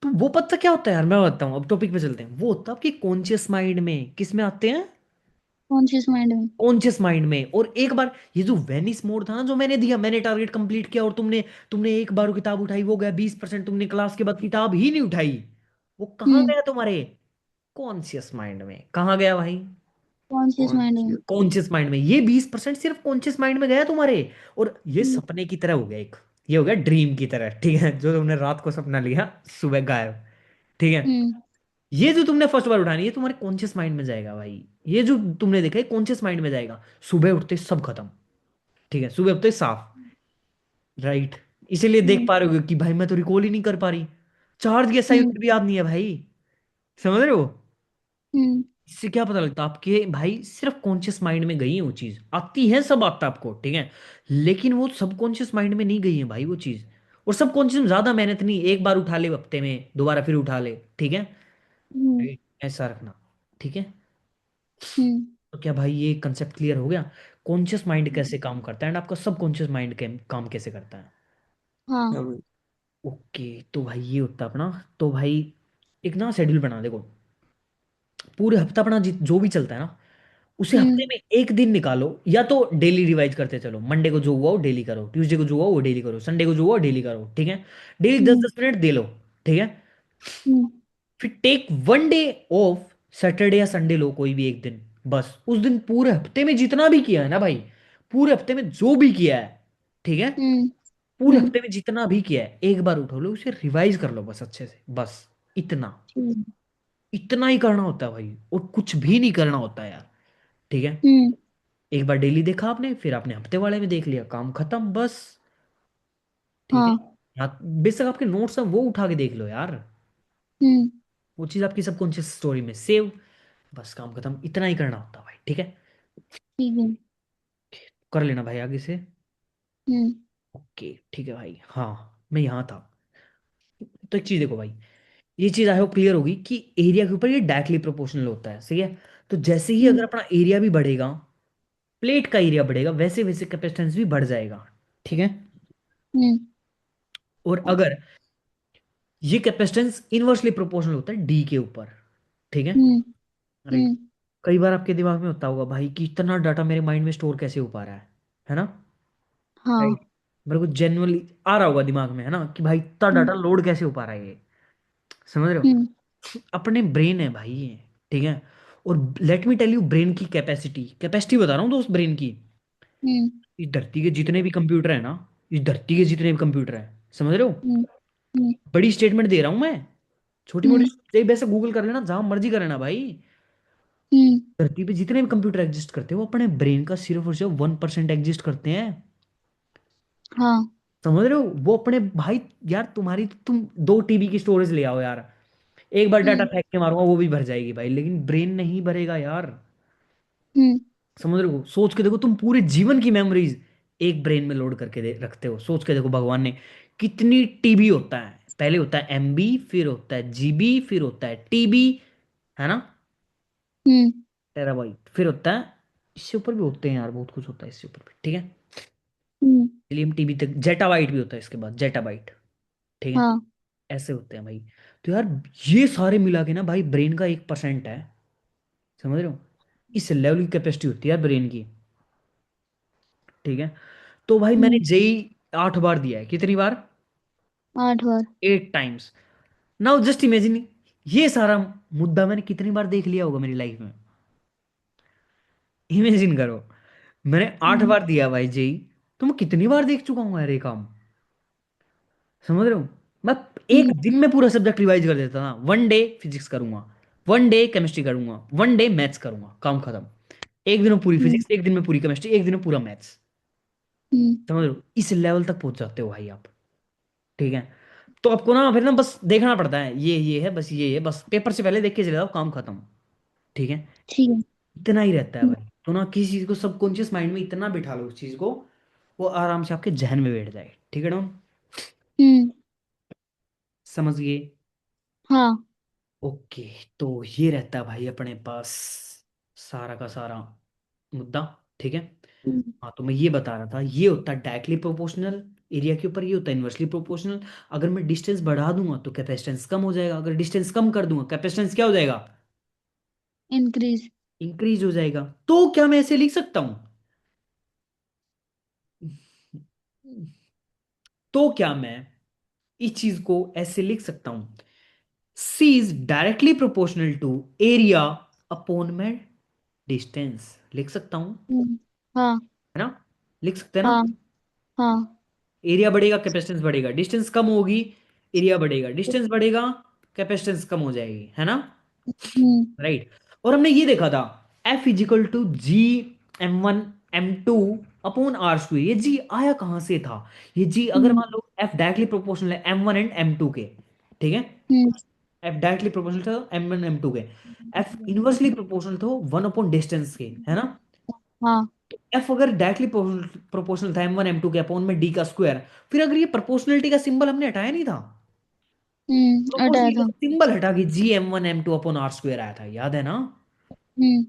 तो वो पता क्या होता है यार, मैं बताता हूँ, अब टॉपिक पे चलते हैं। वो होता है आपके कॉन्शियस माइंड में, किस में आते हैं, कॉन्शियस माइंड में। कॉन्शियस माइंड में। और एक बार ये जो वेनिस मोड था ना जो मैंने दिया, मैंने टारगेट कंप्लीट किया और तुमने तुमने एक बार किताब उठाई वो गया 20%, तुमने क्लास के बाद किताब ही नहीं उठाई, वो कहाँ हम्म। गया तुम्हारे कॉन्शियस माइंड में, कहाँ गया भाई, कॉन्शियस कौन माइंड सी? में। कॉन्शियस माइंड में। ये 20% सिर्फ कॉन्शियस माइंड में गया तुम्हारे। और ये हम्म। सपने की तरह हो गया एक, ये हो गया ड्रीम की तरह, ठीक है, जो तुमने रात को सपना लिया सुबह गायब, ठीक है। हम्म। ये जो तुमने फर्स्ट बार उठानी ये तुम्हारे कॉन्शियस माइंड में जाएगा भाई, ये जो तुमने देखा है कॉन्शियस माइंड में जाएगा, सुबह उठते सब खत्म, ठीक है, सुबह उठते साफ। राइट। इसीलिए देख हम्म। पा रहे हो कि भाई मैं तो रिकॉल ही नहीं कर पा रही, चार्ज की एसआई हम्म। यूनिट भी याद नहीं है भाई, समझ रहे हो। हम्म। इससे क्या पता लगता है आपके भाई सिर्फ कॉन्शियस माइंड में गई है वो चीज, आती है सब आता है आपको, ठीक है, लेकिन वो सबकॉन्शियस माइंड में नहीं गई है भाई वो चीज। और सबकॉन्शियस में ज्यादा मेहनत नहीं, एक बार उठा ले हफ्ते में दोबारा फिर उठा ले, ठीक है। हम्म। Right, ऐसा रखना, ठीक है। हम्म। तो क्या भाई ये कंसेप्ट क्लियर हो गया, कॉन्शियस माइंड कैसे काम करता है एंड आपका सबकॉन्शियस माइंड काम कैसे करता है। हाँ। हाँ भाई। ओके तो भाई ये होता है अपना, तो भाई एक ना शेड्यूल बना देखो, पूरे हफ्ता अपना जो भी चलता है ना उसे हम्म। हफ्ते में एक दिन निकालो, या तो डेली रिवाइज करते चलो, मंडे को जो हुआ वो डेली करो, ट्यूसडे को जो हुआ वो डेली करो, संडे को जो हुआ डेली करो, ठीक है। डेली दस हम्म। दस मिनट दे लो, ठीक है। हम्म। फिर take one day off, Saturday या संडे लो कोई भी एक दिन, बस उस दिन पूरे हफ्ते में जितना भी किया है ना भाई, पूरे हफ्ते में जो भी किया है, ठीक है, हम्म। पूरे हम्म। हफ्ते में जितना भी किया है एक बार उठो लो उसे रिवाइज कर लो बस अच्छे से, बस इतना, हम्म। इतना ही करना होता है भाई, और कुछ भी नहीं करना होता है यार, ठीक है। हम्म। एक बार डेली देखा आपने, फिर आपने हफ्ते वाले में देख लिया, काम खत्म बस, ठीक है। हाँ। या बेशक आपके नोट्स हैं वो उठा के देख लो यार, हम्म। वो चीज़ आपकी सबकॉन्शियस स्टोरी में सेव, बस काम खत्म, इतना ही करना होता है भाई, ठीक है। ठीक है। कर लेना भाई आगे से। हम्म। ओके ठीक है भाई, हाँ मैं यहाँ था। तो एक चीज़ देखो भाई, ये चीज़ आई होप क्लियर होगी कि एरिया के ऊपर ये डायरेक्टली प्रोपोर्शनल होता है, सही है। तो जैसे ही अगर हम्म। अपना एरिया भी बढ़ेगा, प्लेट का एरिया बढ़ेगा, वैसे वैसे कैपेसिटेंस भी बढ़ जाएगा, ठीक है। हम्म। और अगर ये कैपेसिटेंस इनवर्सली प्रोपोर्शनल होता है डी के ऊपर, ठीक है। हम्म। राइट। हम्म। कई बार आपके दिमाग में होता होगा भाई कि इतना डाटा मेरे माइंड में स्टोर कैसे हो पा रहा है ना। हाँ। राइट। मेरे को जेन्युइनली आ रहा होगा दिमाग में, है ना, कि भाई इतना हम्म। डाटा लोड कैसे हो पा रहा है ये, समझ रहे हम्म। हो। अपने ब्रेन है भाई ये, ठीक है। और let me tell you, brain की कैपेसिटी कैपेसिटी बता रहा हूँ दोस्त, ब्रेन की। हम्म। इस धरती के जितने भी कंप्यूटर है ना, इस धरती के जितने भी कंप्यूटर है, समझ रहे हो। हम्म। हम्म। बड़ी स्टेटमेंट दे रहा हूँ मैं, छोटी हम्म। मोटी वैसे गूगल कर लेना, जहां मर्जी कर लेना भाई। हम्म। धरती पे जितने भी कंप्यूटर एग्जिस्ट करते हैं वो अपने ब्रेन का सिर्फ और सिर्फ 1% एग्जिस्ट करते हैं, हाँ। समझ रहे हो। वो अपने भाई, यार तुम्हारी तुम 2 TB की स्टोरेज ले आओ यार, एक बार डाटा हम्म। फेंक के मारूंगा वो भी भर जाएगी भाई, लेकिन ब्रेन नहीं भरेगा यार। हम्म। समझ रहे हो, सोच के देखो, तुम पूरे जीवन की मेमोरीज एक ब्रेन में लोड करके रखते हो, सोच के देखो भगवान ने कितनी टीबी होता है, पहले होता है MB, फिर होता है GB, फिर होता है TB, है ना, हम्म। टेराबाइट, फिर होता है, इससे ऊपर भी होते हैं यार, बहुत कुछ होता है इससे ऊपर भी, ठीक है। हम्म। चलिए हम TB तक, जेटाबाइट भी होता है इसके बाद, जेटाबाइट, ठीक है। हाँ। ऐसे होते हैं भाई। तो यार ये सारे मिला के ना भाई ब्रेन का 1% है, समझ रहे हो। इस लेवल की कैपेसिटी होती है यार ब्रेन की, ठीक है। तो भाई मैंने हम्म। जेई 8 बार दिया है, कितनी बार, 8 बार। 8 टाइम्स। नाउ जस्ट इमेजिन, ये सारा मुद्दा मैंने कितनी बार देख लिया होगा मेरी लाइफ में, इमेजिन करो। मैंने आठ हम्म। बार दिया भाई जेई, तो मैं कितनी बार देख चुका हूँ यार ये काम, समझ रहे हो। मैं एक हम्म। दिन में पूरा सब्जेक्ट रिवाइज कर देता था, 1 डे फिजिक्स करूंगा, 1 डे केमिस्ट्री करूंगा, 1 डे मैथ्स करूंगा, काम खत्म। एक दिन में पूरी हम्म। फिजिक्स, एक दिन में पूरी केमिस्ट्री, एक दिन में पूरा मैथ्स, हम्म। समझ रहे हो। इस लेवल तक पहुंच जाते हो भाई आप, ठीक है। तो आपको ना फिर ना बस देखना पड़ता है, ये है, बस ये है, बस पेपर से पहले देख के चले जाओ, काम खत्म, ठीक है। ठीक है। इतना ही रहता है हम्म। भाई। तो ना किसी चीज को सबकॉन्शियस माइंड में इतना बिठा लो उस चीज को, वो आराम से आपके जहन में बैठ जाए, ठीक है डॉन, हम्म। समझ गए। हाँ। ओके। तो ये रहता है भाई अपने पास सारा का सारा मुद्दा, ठीक है। हम्म। हाँ तो मैं ये बता रहा था, ये होता है डायरेक्टली प्रोपोर्शनल एरिया के ऊपर, ये होता है इनवर्सली प्रोपोर्शनल। अगर मैं डिस्टेंस बढ़ा दूंगा तो कैपेसिटेंस कम हो जाएगा, अगर डिस्टेंस कम कर दूंगा कैपेसिटेंस क्या हो जाएगा, इंक्रीज। इंक्रीज हो जाएगा। तो क्या मैं ऐसे लिख सकता हूं, तो क्या मैं इस चीज को ऐसे लिख सकता हूं, C is directly proportional to area upon में डिस्टेंस, लिख सकता हूं, हाँ। है ना, लिख सकते हैं ना। हाँ। हाँ। एरिया बढ़ेगा कैपेसिटेंस बढ़ेगा, डिस्टेंस कम होगी, एरिया बढ़ेगा, डिस्टेंस बढ़ेगा, कैपेसिटेंस कम हो जाएगी, है ना, हम्म। राइट। और हमने ये देखा था, F is equal to G m1 m2 upon R², ये जी आया कहां से था, ये जी अगर हम्म। मान लो F डायरेक्टली प्रोपोर्शनल है M1 एंड M2 के, ठीक है। हम्म। F डायरेक्टली प्रोपोर्शनल था M1 M2 के, F इनवर्सली प्रोपोर्शनल था 1/डिस्टेंस के, है ना। हाँ। F अगर डायरेक्टली प्रोपोर्शनल था M1 M2 के अपॉन में D का स्क्वायर, फिर अगर ये प्रोपोर्शनलिटी का सिंबल हमने हटाया नहीं था, हटाया प्रोपोर्शनलिटी का था। सिंबल हटा के G m1 m2 upon R² आया था, याद है ना। हम्म।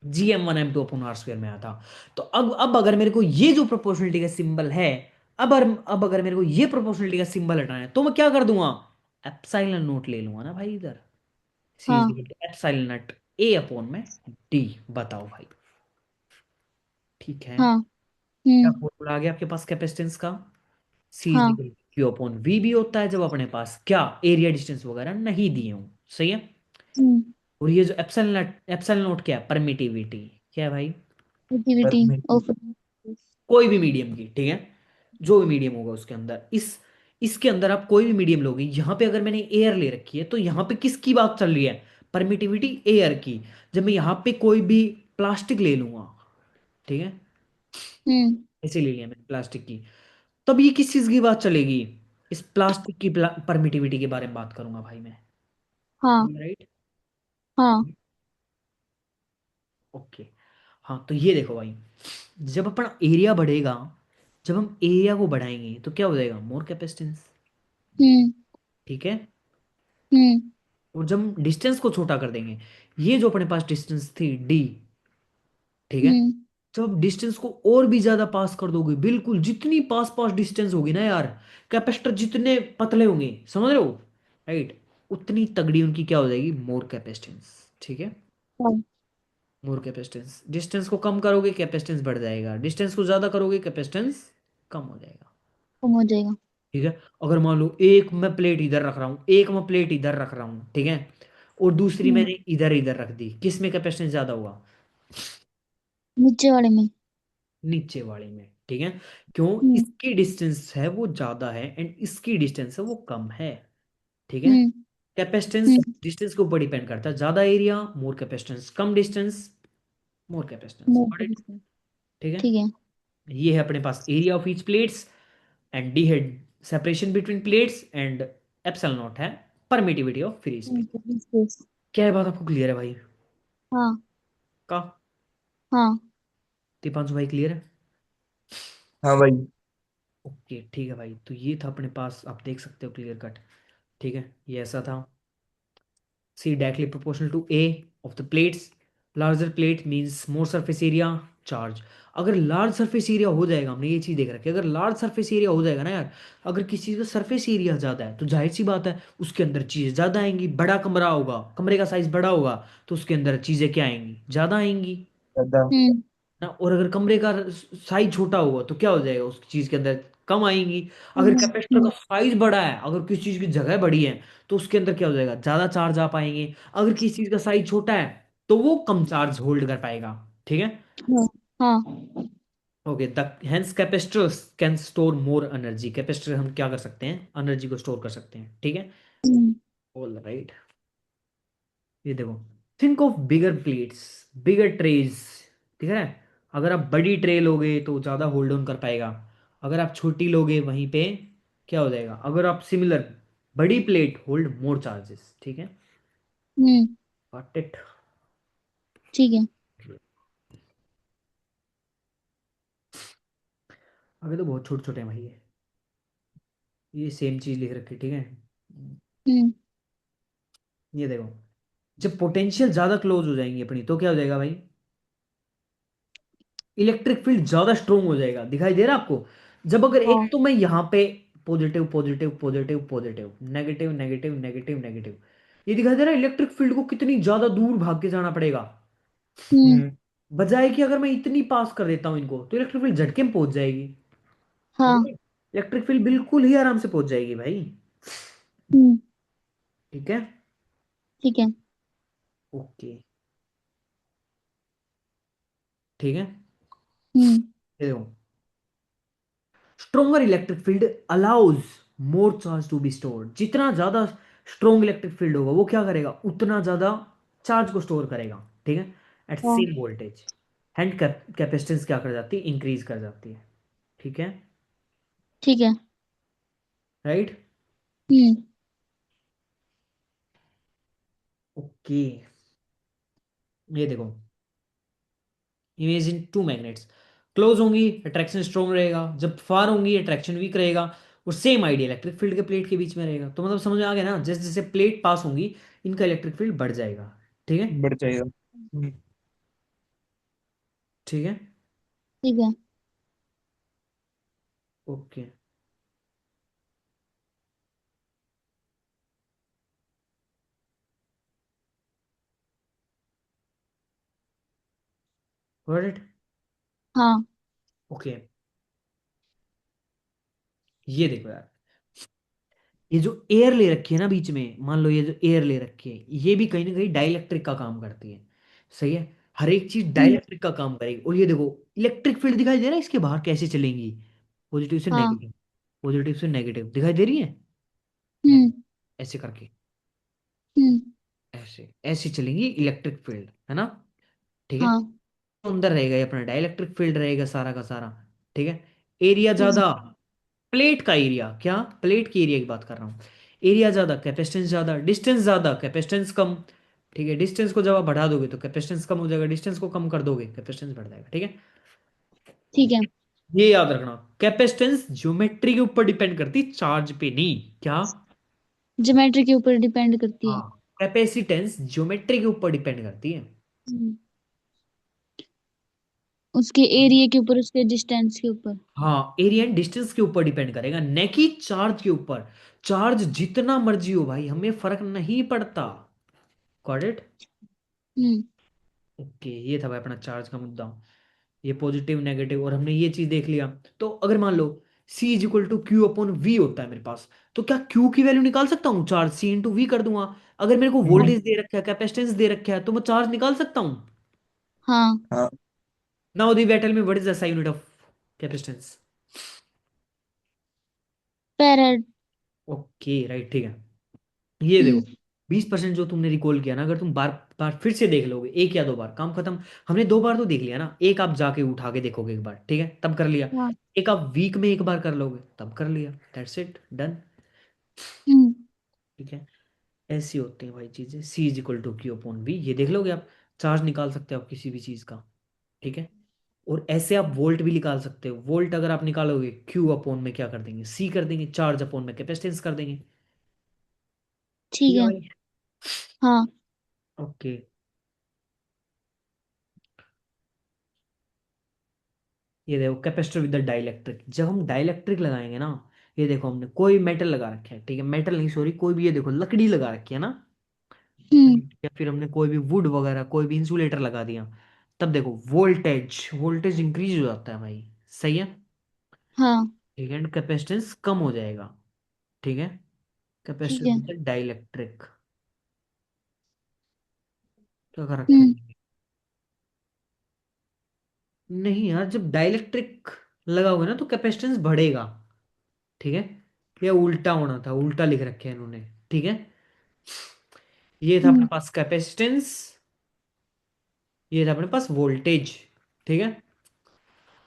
G m1 m2 upon R² में आया था। तो अब अगर मेरे को ये जो प्रोपोर्शनलिटी का सिंबल है, अब अगर मेरे को ये प्रोपोर्शनलिटी का सिंबल हटाना है तो मैं क्या कर दूंगा, एप्सिलॉन नोट ले लूंगा ना भाई इधर, सी इज हाँ। Equal to epsilon naught A upon में डी, बताओ भाई, ठीक है। हाँ। क्या हम्म। फॉर्मूला आ गया आपके पास कैपेसिटेंस का, सी इज हाँ। इक्वल क्यू अपॉन वी भी होता है जब अपने पास क्या एरिया डिस्टेंस वगैरह नहीं दिए हों, सही है। हम्म। और ये जो एप्सिलॉन नोट क्या है, परमिटिविटी, क्या है भाई, एक्टिविटी ऑफ। कोई भी मीडियम की, ठीक है, जो भी मीडियम होगा उसके अंदर, इसके अंदर आप कोई भी मीडियम लोगे, यहाँ पे अगर मैंने एयर ले रखी है तो यहाँ पे किसकी बात चल रही है, परमिटिविटी एयर की। जब मैं यहाँ पे कोई भी प्लास्टिक ले लूंगा, ठीक है, हम्म। ऐसे ले लिया मैंने प्लास्टिक की, तब ये किस चीज की बात चलेगी, इस प्लास्टिक की परमिटिविटी के बारे में बात करूंगा भाई मैं, हाँ। राइट। हाँ। ओके। हाँ तो ये देखो भाई, जब अपना एरिया बढ़ेगा, जब हम एरिया को बढ़ाएंगे तो क्या हो जाएगा, मोर कैपेसिटेंस। हम्म। ठीक है। हम्म। और जब हम डिस्टेंस को छोटा कर देंगे, ये जो अपने पास डिस्टेंस थी डी, ठीक है, हम्म। जब डिस्टेंस को और भी ज्यादा पास कर दोगे, बिल्कुल जितनी पास पास डिस्टेंस होगी ना यार, कैपेसिटर जितने पतले होंगे, समझ रहे हो, राइट, उतनी तगड़ी उनकी क्या हो जाएगी, मोर कैपेसिटेंस। ठीक है। हाँ। मोर कैपेसिटेंस, डिस्टेंस को कम करोगे कैपेसिटेंस बढ़ जाएगा, डिस्टेंस को ज्यादा करोगे कैपेसिटेंस कम हो जाएगा। कम हो जाएगा। ठीक है। अगर मान लो एक मैं प्लेट इधर रख रहा हूँ, एक मैं प्लेट इधर रख रहा हूँ, ठीक है, और दूसरी हम्म। मैंने इधर इधर रख दी, किस में कैपेसिटेंस ज्यादा होगा, नीचे वाले में। नीचे वाले में। ठीक है। क्यों, हम्म। इसकी डिस्टेंस है वो ज्यादा है एंड इसकी डिस्टेंस है वो कम है। ठीक है। हम्म। कैपेसिटेंस हम्म। डिस्टेंस के ऊपर डिपेंड करता है, ज्यादा एरिया मोर कैपेसिटेंस, कम डिस्टेंस मोर कैपेसिटेंस। मोर ठीक कैपेसिटेंस। है। ठीक है। ये है अपने पास area of each plates, and D है separation between plates, and epsilon naught है permittivity of free space. Space. क्या है बात, आपको क्लियर है भाई? हाँ। का हाँ। दीपांशु भाई क्लियर है? हाँ भाई। ओके ठीक है भाई, तो ये था अपने पास, आप देख सकते हो क्लियर कट। ठीक है, ये ऐसा था। C directly proportional to A of the plates. Larger plate means more surface area charge. अगर लार्ज सरफेस एरिया हो जाएगा, हमने ये चीज देख रखी है, अगर लार्ज सरफेस एरिया हो जाएगा ना यार, अगर किसी चीज का सरफेस एरिया ज्यादा है तो जाहिर सी बात है उसके अंदर चीजें ज्यादा आएंगी, बड़ा कमरा होगा, कमरे का साइज बड़ा होगा, तो उसके अंदर चीजें क्या आएंगी, ज्यादा आएंगी दादा। हम्म। ना। और अगर कमरे का साइज छोटा होगा तो क्या हो जाएगा, उस चीज के अंदर कम आएंगी। अगर कैपेसिटर का साइज बड़ा है, अगर किसी चीज की जगह बड़ी है, तो उसके अंदर क्या हो जाएगा, ज्यादा चार्ज आ पाएंगे। अगर किसी चीज का साइज छोटा है तो वो कम चार्ज होल्ड कर पाएगा। ठीक है। हाँ। हाँ। Okay, the hence capacitors can store more energy, capacitor हम क्या कर सकते हैं, एनर्जी को स्टोर कर सकते हैं। ठीक है। हम्म। All right. ये देखो, think of bigger plates, bigger trays. ठीक है। अगर आप बड़ी ट्रे लोगे तो ज़्यादा होल्ड ऑन कर पाएगा, अगर आप छोटी लोगे वहीं पे क्या हो जाएगा, अगर आप सिमिलर बड़ी प्लेट होल्ड मोर चार्जेस। ठीक है। हम्म। Got it. ठीक है। अभी तो बहुत छोटे छोटे हैं भाई ये सेम चीज़ लिख रखी है। ठीक है। हम्म। ये देखो, जब पोटेंशियल ज़्यादा क्लोज हो जाएंगी अपनी तो क्या हो जाएगा भाई, इलेक्ट्रिक फील्ड ज्यादा स्ट्रोंग हो जाएगा। दिखाई दे रहा है आपको, जब अगर एक हाँ। तो मैं यहाँ पे positive positive positive positive negative negative negative negative, ये दिखाई दे रहा है इलेक्ट्रिक फील्ड को कितनी ज्यादा दूर भाग के जाना पड़ेगा, हम्म। हम्म। बजाय कि अगर मैं इतनी पास कर देता हूँ इनको तो इलेक्ट्रिक फील्ड झटके में पहुंच जाएगी। हाँ। इलेक्ट्रिक फील्ड बिल्कुल ही आराम से पहुंच जाएगी भाई। हम्म। ठीक है। ठीक है। ओके। ठीक है। हम्म। ये देखो, stronger electric field allows more charge to be stored, जितना ज्यादा स्ट्रोंग इलेक्ट्रिक फील्ड होगा वो क्या करेगा, उतना ज्यादा चार्ज को स्टोर करेगा। ठीक है। एट हाँ। सेम वोल्टेज, हैंड कैपेसिटेंस क्या कर जाती है, इंक्रीज कर जाती है। ठीक है। ठीक है। राइट। हम्म। ओके। ये देखो, इमेजिन टू मैग्नेट्स, क्लोज होंगी अट्रैक्शन स्ट्रोंग रहेगा, जब फार होंगी अट्रैक्शन वीक रहेगा, और सेम आइडिया इलेक्ट्रिक फील्ड के प्लेट के बीच में रहेगा। तो मतलब समझ में आ गया ना, जैसे जैसे प्लेट पास होंगी इनका इलेक्ट्रिक फील्ड बढ़ जाएगा। ठीक है। बढ़ जाएगा। ठीक है। ठीक है। ओके। Got it. हाँ। ओके। ये देखो यार, ये जो एयर ले रखी है ना बीच में, मान लो ये जो एयर ले रखी है, ये भी कहीं ना कहीं डाइलेक्ट्रिक का काम करती है। सही है। हर एक चीज हम्म। डाइलेक्ट्रिक का काम करेगी। और ये देखो, इलेक्ट्रिक फील्ड दिखाई दे रहा है इसके बाहर कैसे चलेंगी, पॉजिटिव से हाँ। नेगेटिव, पॉजिटिव से नेगेटिव दिखाई दे रही है। हम्म। ऐसे करके, हम्म। ऐसे ऐसे चलेंगी इलेक्ट्रिक फील्ड, है ना। ठीक है। हाँ। तो अंदर रहेगा ये अपना डाइलेक्ट्रिक फील्ड रहेगा सारा का सारा। ठीक है। एरिया ठीक है। ज्यादा, प्लेट का एरिया, क्या प्लेट की एरिया की बात कर रहा हूँ, एरिया ज्यादा कैपेसिटेंस ज्यादा, डिस्टेंस ज्यादा कैपेसिटेंस कम। ठीक है, डिस्टेंस को जब आप बढ़ा दोगे तो कैपेसिटेंस कम हो जाएगा, डिस्टेंस को कम कर दोगे कैपेसिटेंस बढ़ जाएगा। ठीक है, ठीक है। ये याद रखना। कैपेसिटेंस ज्योमेट्री के ऊपर डिपेंड करती, चार्ज पे नहीं। क्या? ज्योमेट्री के ऊपर डिपेंड करती हाँ, है। कैपेसिटेंस ज्योमेट्री के ऊपर डिपेंड करती है। हम्म, उसके एरिया के ऊपर, उसके डिस्टेंस के ऊपर। हाँ, एरिया एंड डिस्टेंस के ऊपर डिपेंड करेगा, न कि चार्ज के ऊपर। चार्ज जितना मर्जी हो भाई, हमें फर्क नहीं पड़ता। Got it? हम्म। ओके, ये था भाई अपना चार्ज का मुद्दा। ये पॉजिटिव नेगेटिव, और हमने ये चीज देख लिया। तो अगर मान लो C is equal to Q upon V होता है मेरे पास, तो क्या Q की वैल्यू निकाल सकता हूँ? चार्ज C इंटू वी कर दूंगा। अगर मेरे को हाँ। वोल्टेज दे रखा है, कैपेसिटेंस दे रखा है, तो मैं चार्ज निकाल सकता हूँ। हाँ। हाँ। Now the tell me what is the SI unit of capacitance? Farad. Okay right, ठीक है। ये देखो, हम्म। 20% जो तुमने रिकॉल किया ना, अगर तुम बार बार फिर से देख लोगे, एक या दो बार, काम खत्म। हमने दो बार तो देख लिया ना, एक आप जाके उठा के देखोगे एक बार, ठीक है, तब कर लिया। हाँ। एक आप वीक में एक बार कर लोगे, तब कर लिया। That's it, done. हम्म। ठीक है, ऐसी होती हैं भाई चीजें। C is equal to Q upon V, ये देख लोगे आप। चार्ज निकाल सकते हो आप किसी भी चीज का। ठीक है, और ऐसे आप वोल्ट भी निकाल सकते हो। वोल्ट अगर आप निकालोगे, क्यू अपॉन में क्या कर देंगे? C कर देंगे, चार्ज अपॉन में कैपेसिटेंस कर देंगे। ठीक ठीक है है। भाई। हाँ। ओके, ये देखो कैपेसिटर विद द डाइलेक्ट्रिक। जब हम डाइलेक्ट्रिक लगाएंगे ना, ये देखो हमने कोई मेटल लगा रखा है, ठीक है, मेटल नहीं सॉरी, कोई भी, ये देखो लकड़ी लगा रखी है ना, हम्म। या फिर हमने कोई भी वुड वगैरह, कोई भी इंसुलेटर लगा दिया, तब देखो वोल्टेज वोल्टेज इंक्रीज हो जाता है भाई। सही है? हाँ। ठीक है, एंड कैपेसिटेंस कम हो जाएगा। ठीक है, ठीक कैपेसिटर है। With the dielectric. क्या कर रखा हम्म। है? नहीं यार, जब डाइलेक्ट्रिक लगाओगे ना तो कैपेसिटेंस बढ़ेगा। ठीक है, ये उल्टा होना था, उल्टा लिख रखे हैं इन्होंने। ठीक है, ये था अपने हम्म। पास कैपेसिटेंस, ये था अपने पास वोल्टेज। ठीक है, ठीक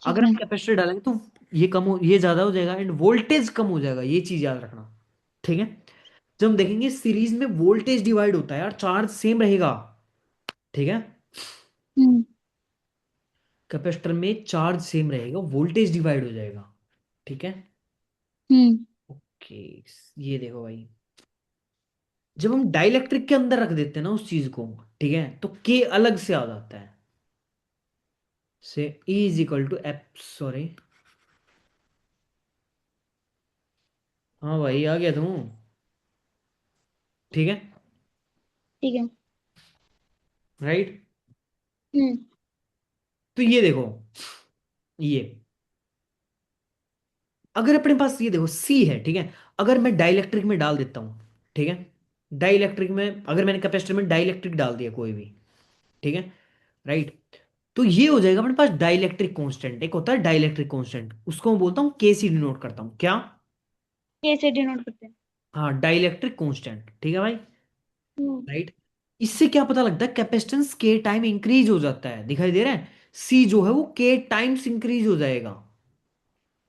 अगर है। हम कैपेसिटर डालेंगे तो ये कम हो, ये ज्यादा हो जाएगा, एंड वोल्टेज कम हो जाएगा, ये चीज याद रखना। ठीक है, जब हम देखेंगे सीरीज में वोल्टेज डिवाइड होता है यार, चार्ज सेम रहेगा। ठीक है, हम्म। कैपेसिटर में चार्ज सेम रहेगा, वोल्टेज डिवाइड हो जाएगा। ठीक है, हम्म। ओके, ये देखो भाई, जब हम डाइलेक्ट्रिक के अंदर रख देते हैं ना उस चीज को, ठीक है, तो के अलग से आ जाता है। से E is equal to F, sorry, हाँ भाई आ गया तू। ठीक है, ठीक है। राइट। हम्म। तो ये देखो, ये अगर अपने पास ये देखो C है, ठीक है, अगर मैं डाइलेक्ट्रिक में डाल देता हूँ, ठीक है, डाइलेक्ट्रिक में अगर मैंने कैपेसिटर में डाइलेक्ट्रिक डाल दिया कोई भी, ठीक है, राइट, तो ये हो जाएगा अपने पास डाइलेक्ट्रिक कांस्टेंट। एक होता है डाइलेक्ट्रिक कांस्टेंट, उसको मैं बोलता हूँ के सी डिनोट करता हूँ। क्या? कैसे डिनोट करते हैं? हाँ, डाइलेक्ट्रिक कांस्टेंट। ठीक है भाई, हम्म। राइट। इससे क्या पता लगता है? कैपेसिटेंस के टाइम इंक्रीज हो जाता है, दिखाई दे रहा है? सी जो है वो के टाइम्स इंक्रीज हो जाएगा।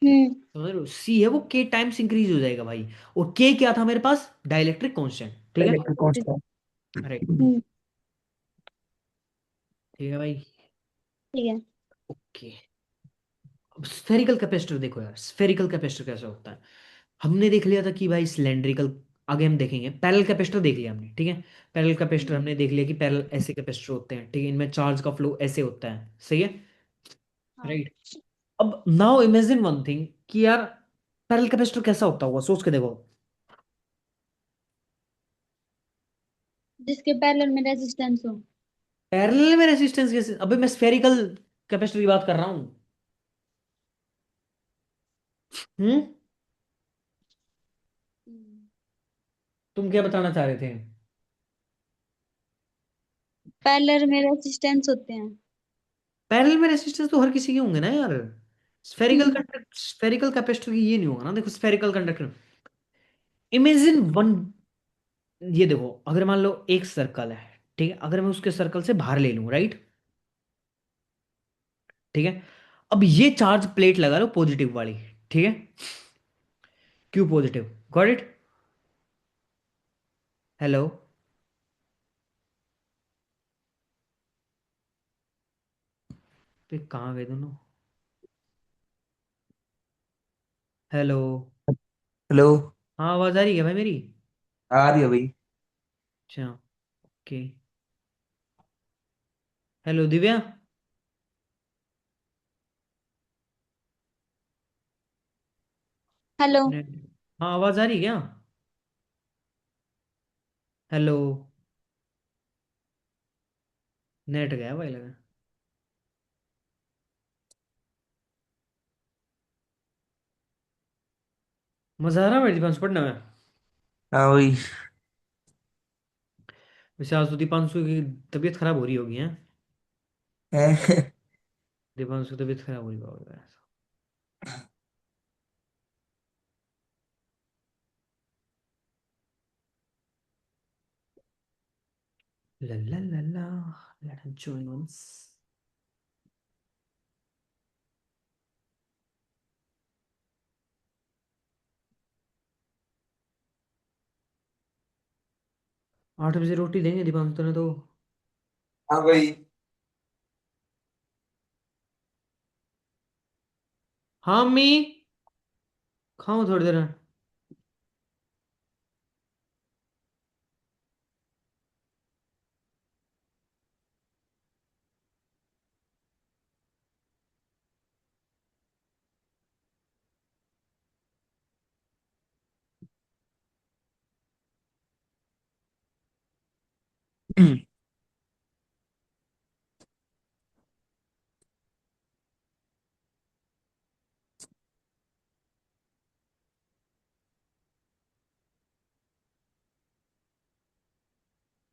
हम्म। समझ रहे हो? सी है वो के टाइम्स इंक्रीज हो जाएगा भाई। और के क्या था मेरे पास? Dielectric constant. ठीक है, इलेक्ट्रिक कांस्टेंट। राइट। हम्म। ठीक है भाई, ठीक है। ओके। अब स्फेरिकल कैपेसिटर देखो यार, स्फेरिकल कैपेसिटर कैसा होता है। हमने देख लिया था कि भाई सिलेंड्रिकल, आगे हम देखेंगे। पैरेलल कैपेसिटर देख लिया हमने, ठीक है। पैरेलल कैपेसिटर हमने देख लिया कि पैरेलल ऐसे कैपेसिटर होते हैं, ठीक है, इनमें चार्ज का फ्लो ऐसे होता है। सही है, हाँ। राइट। अब नाउ इमेजिन वन थिंग, कि यार पैरेलल कैपेसिटर कैसा होता होगा, सोच के देखो। जिसके पैरेलल में रेजिस्टेंस हो। पैरेलल में रेजिस्टेंस कैसे? अबे मैं स्फेरिकल कैपेसिटर की बात कर रहा हूँ। हम्म, हम्म। तुम क्या बताना चाह रहे थे? पैरेलल में रेजिस्टेंस होते हैं। पैरेलल में रेजिस्टेंस तो हर किसी के होंगे ना यार। स्फेरिकल हम्म। कंडक्टर, स्फेरिकल कैपेसिटर की ये नहीं होगा ना। देखो स्फेरिकल कंडक्टर, इमेजिन वन, ये देखो अगर मान लो एक सर्कल है, ठीक है, अगर मैं उसके सर्कल से बाहर ले लूं, राइट, ठीक है, अब ये चार्ज प्लेट लगा लो पॉजिटिव वाली, ठीक है, Q positive, got it? Hello. पे कहाँ गए दोनों? हेलो। हेलो। हाँ, आवाज आ रही है भाई मेरी? आ रही है भाई। अच्छा। Okay. Hello Divya. Hello. Net. हाँ, आवाज आ रही है क्या? हेलो। नेट गया भाई लगा। मजा आ रहा है भाई दीपांशु पढ़ने में? हाँ भाई। वैसे आज तो दीपांशु की तबीयत खराब हो रही होगी है? हैं? दीपांशु की तबीयत खराब हो रही होगी। ला ला ला ला। Let us join once. 8 बजे रोटी देंगे दीपांशु ने तो। हाँ भाई। हाँ अम्मी। खाओ थोड़ी देर में।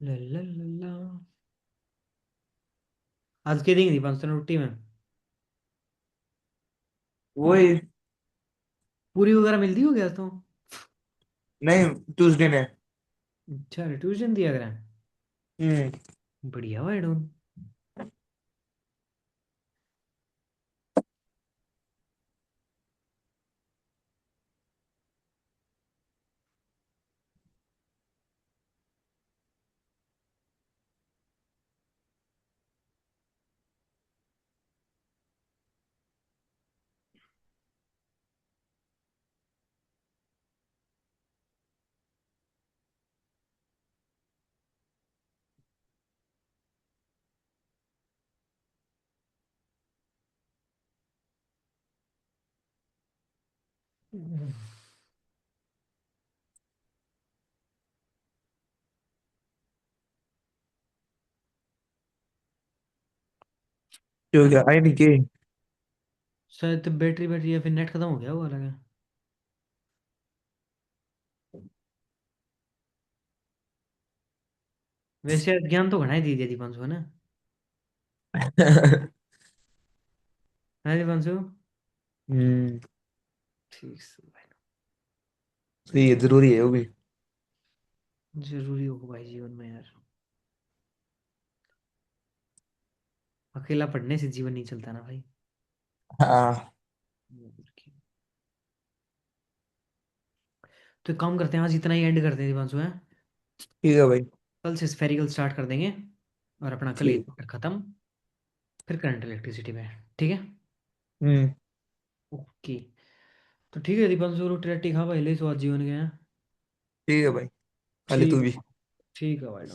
ला ला ला ला। आज के देंगे दीपांशु ने रोटी में? वही। पूरी वगैरह मिलती हो गया तो? नहीं, ट्यूसडे ने। अच्छा, ट्यूशन दिया करें। हम्म। बढ़िया भाई डून। क्यों, क्या आई नहीं के? शायद बैटरी बैटरी या फिर नेट खत्म हो गया वो लगा। वैसे आज ज्ञान तो घना ही दे दिया दीपांशु है ना? है दीपांशु? हम्म। ठीक से भाई। सही है, जरूरी है वो भी। जरूरी हो भाई जीवन में यार। अकेला पढ़ने से जीवन नहीं चलता ना भाई। हाँ। तो एक काम करते हैं, आज इतना ही एंड करते हैं दीपांशु है। ठीक है भाई। कल से स्फेरिकल स्टार्ट कर देंगे। और अपना कल ये ठीक। चैप्टर खत्म। फिर करंट इलेक्ट्रिसिटी में। ठीक है। हम्म। ओके। तो ठीक है दीपांशु, रोटी रट्टी खा भाई ले, सो आज जीवन के हैं। ठीक है भाई। खाली तू ठीक है। भी। ठीक है भाई।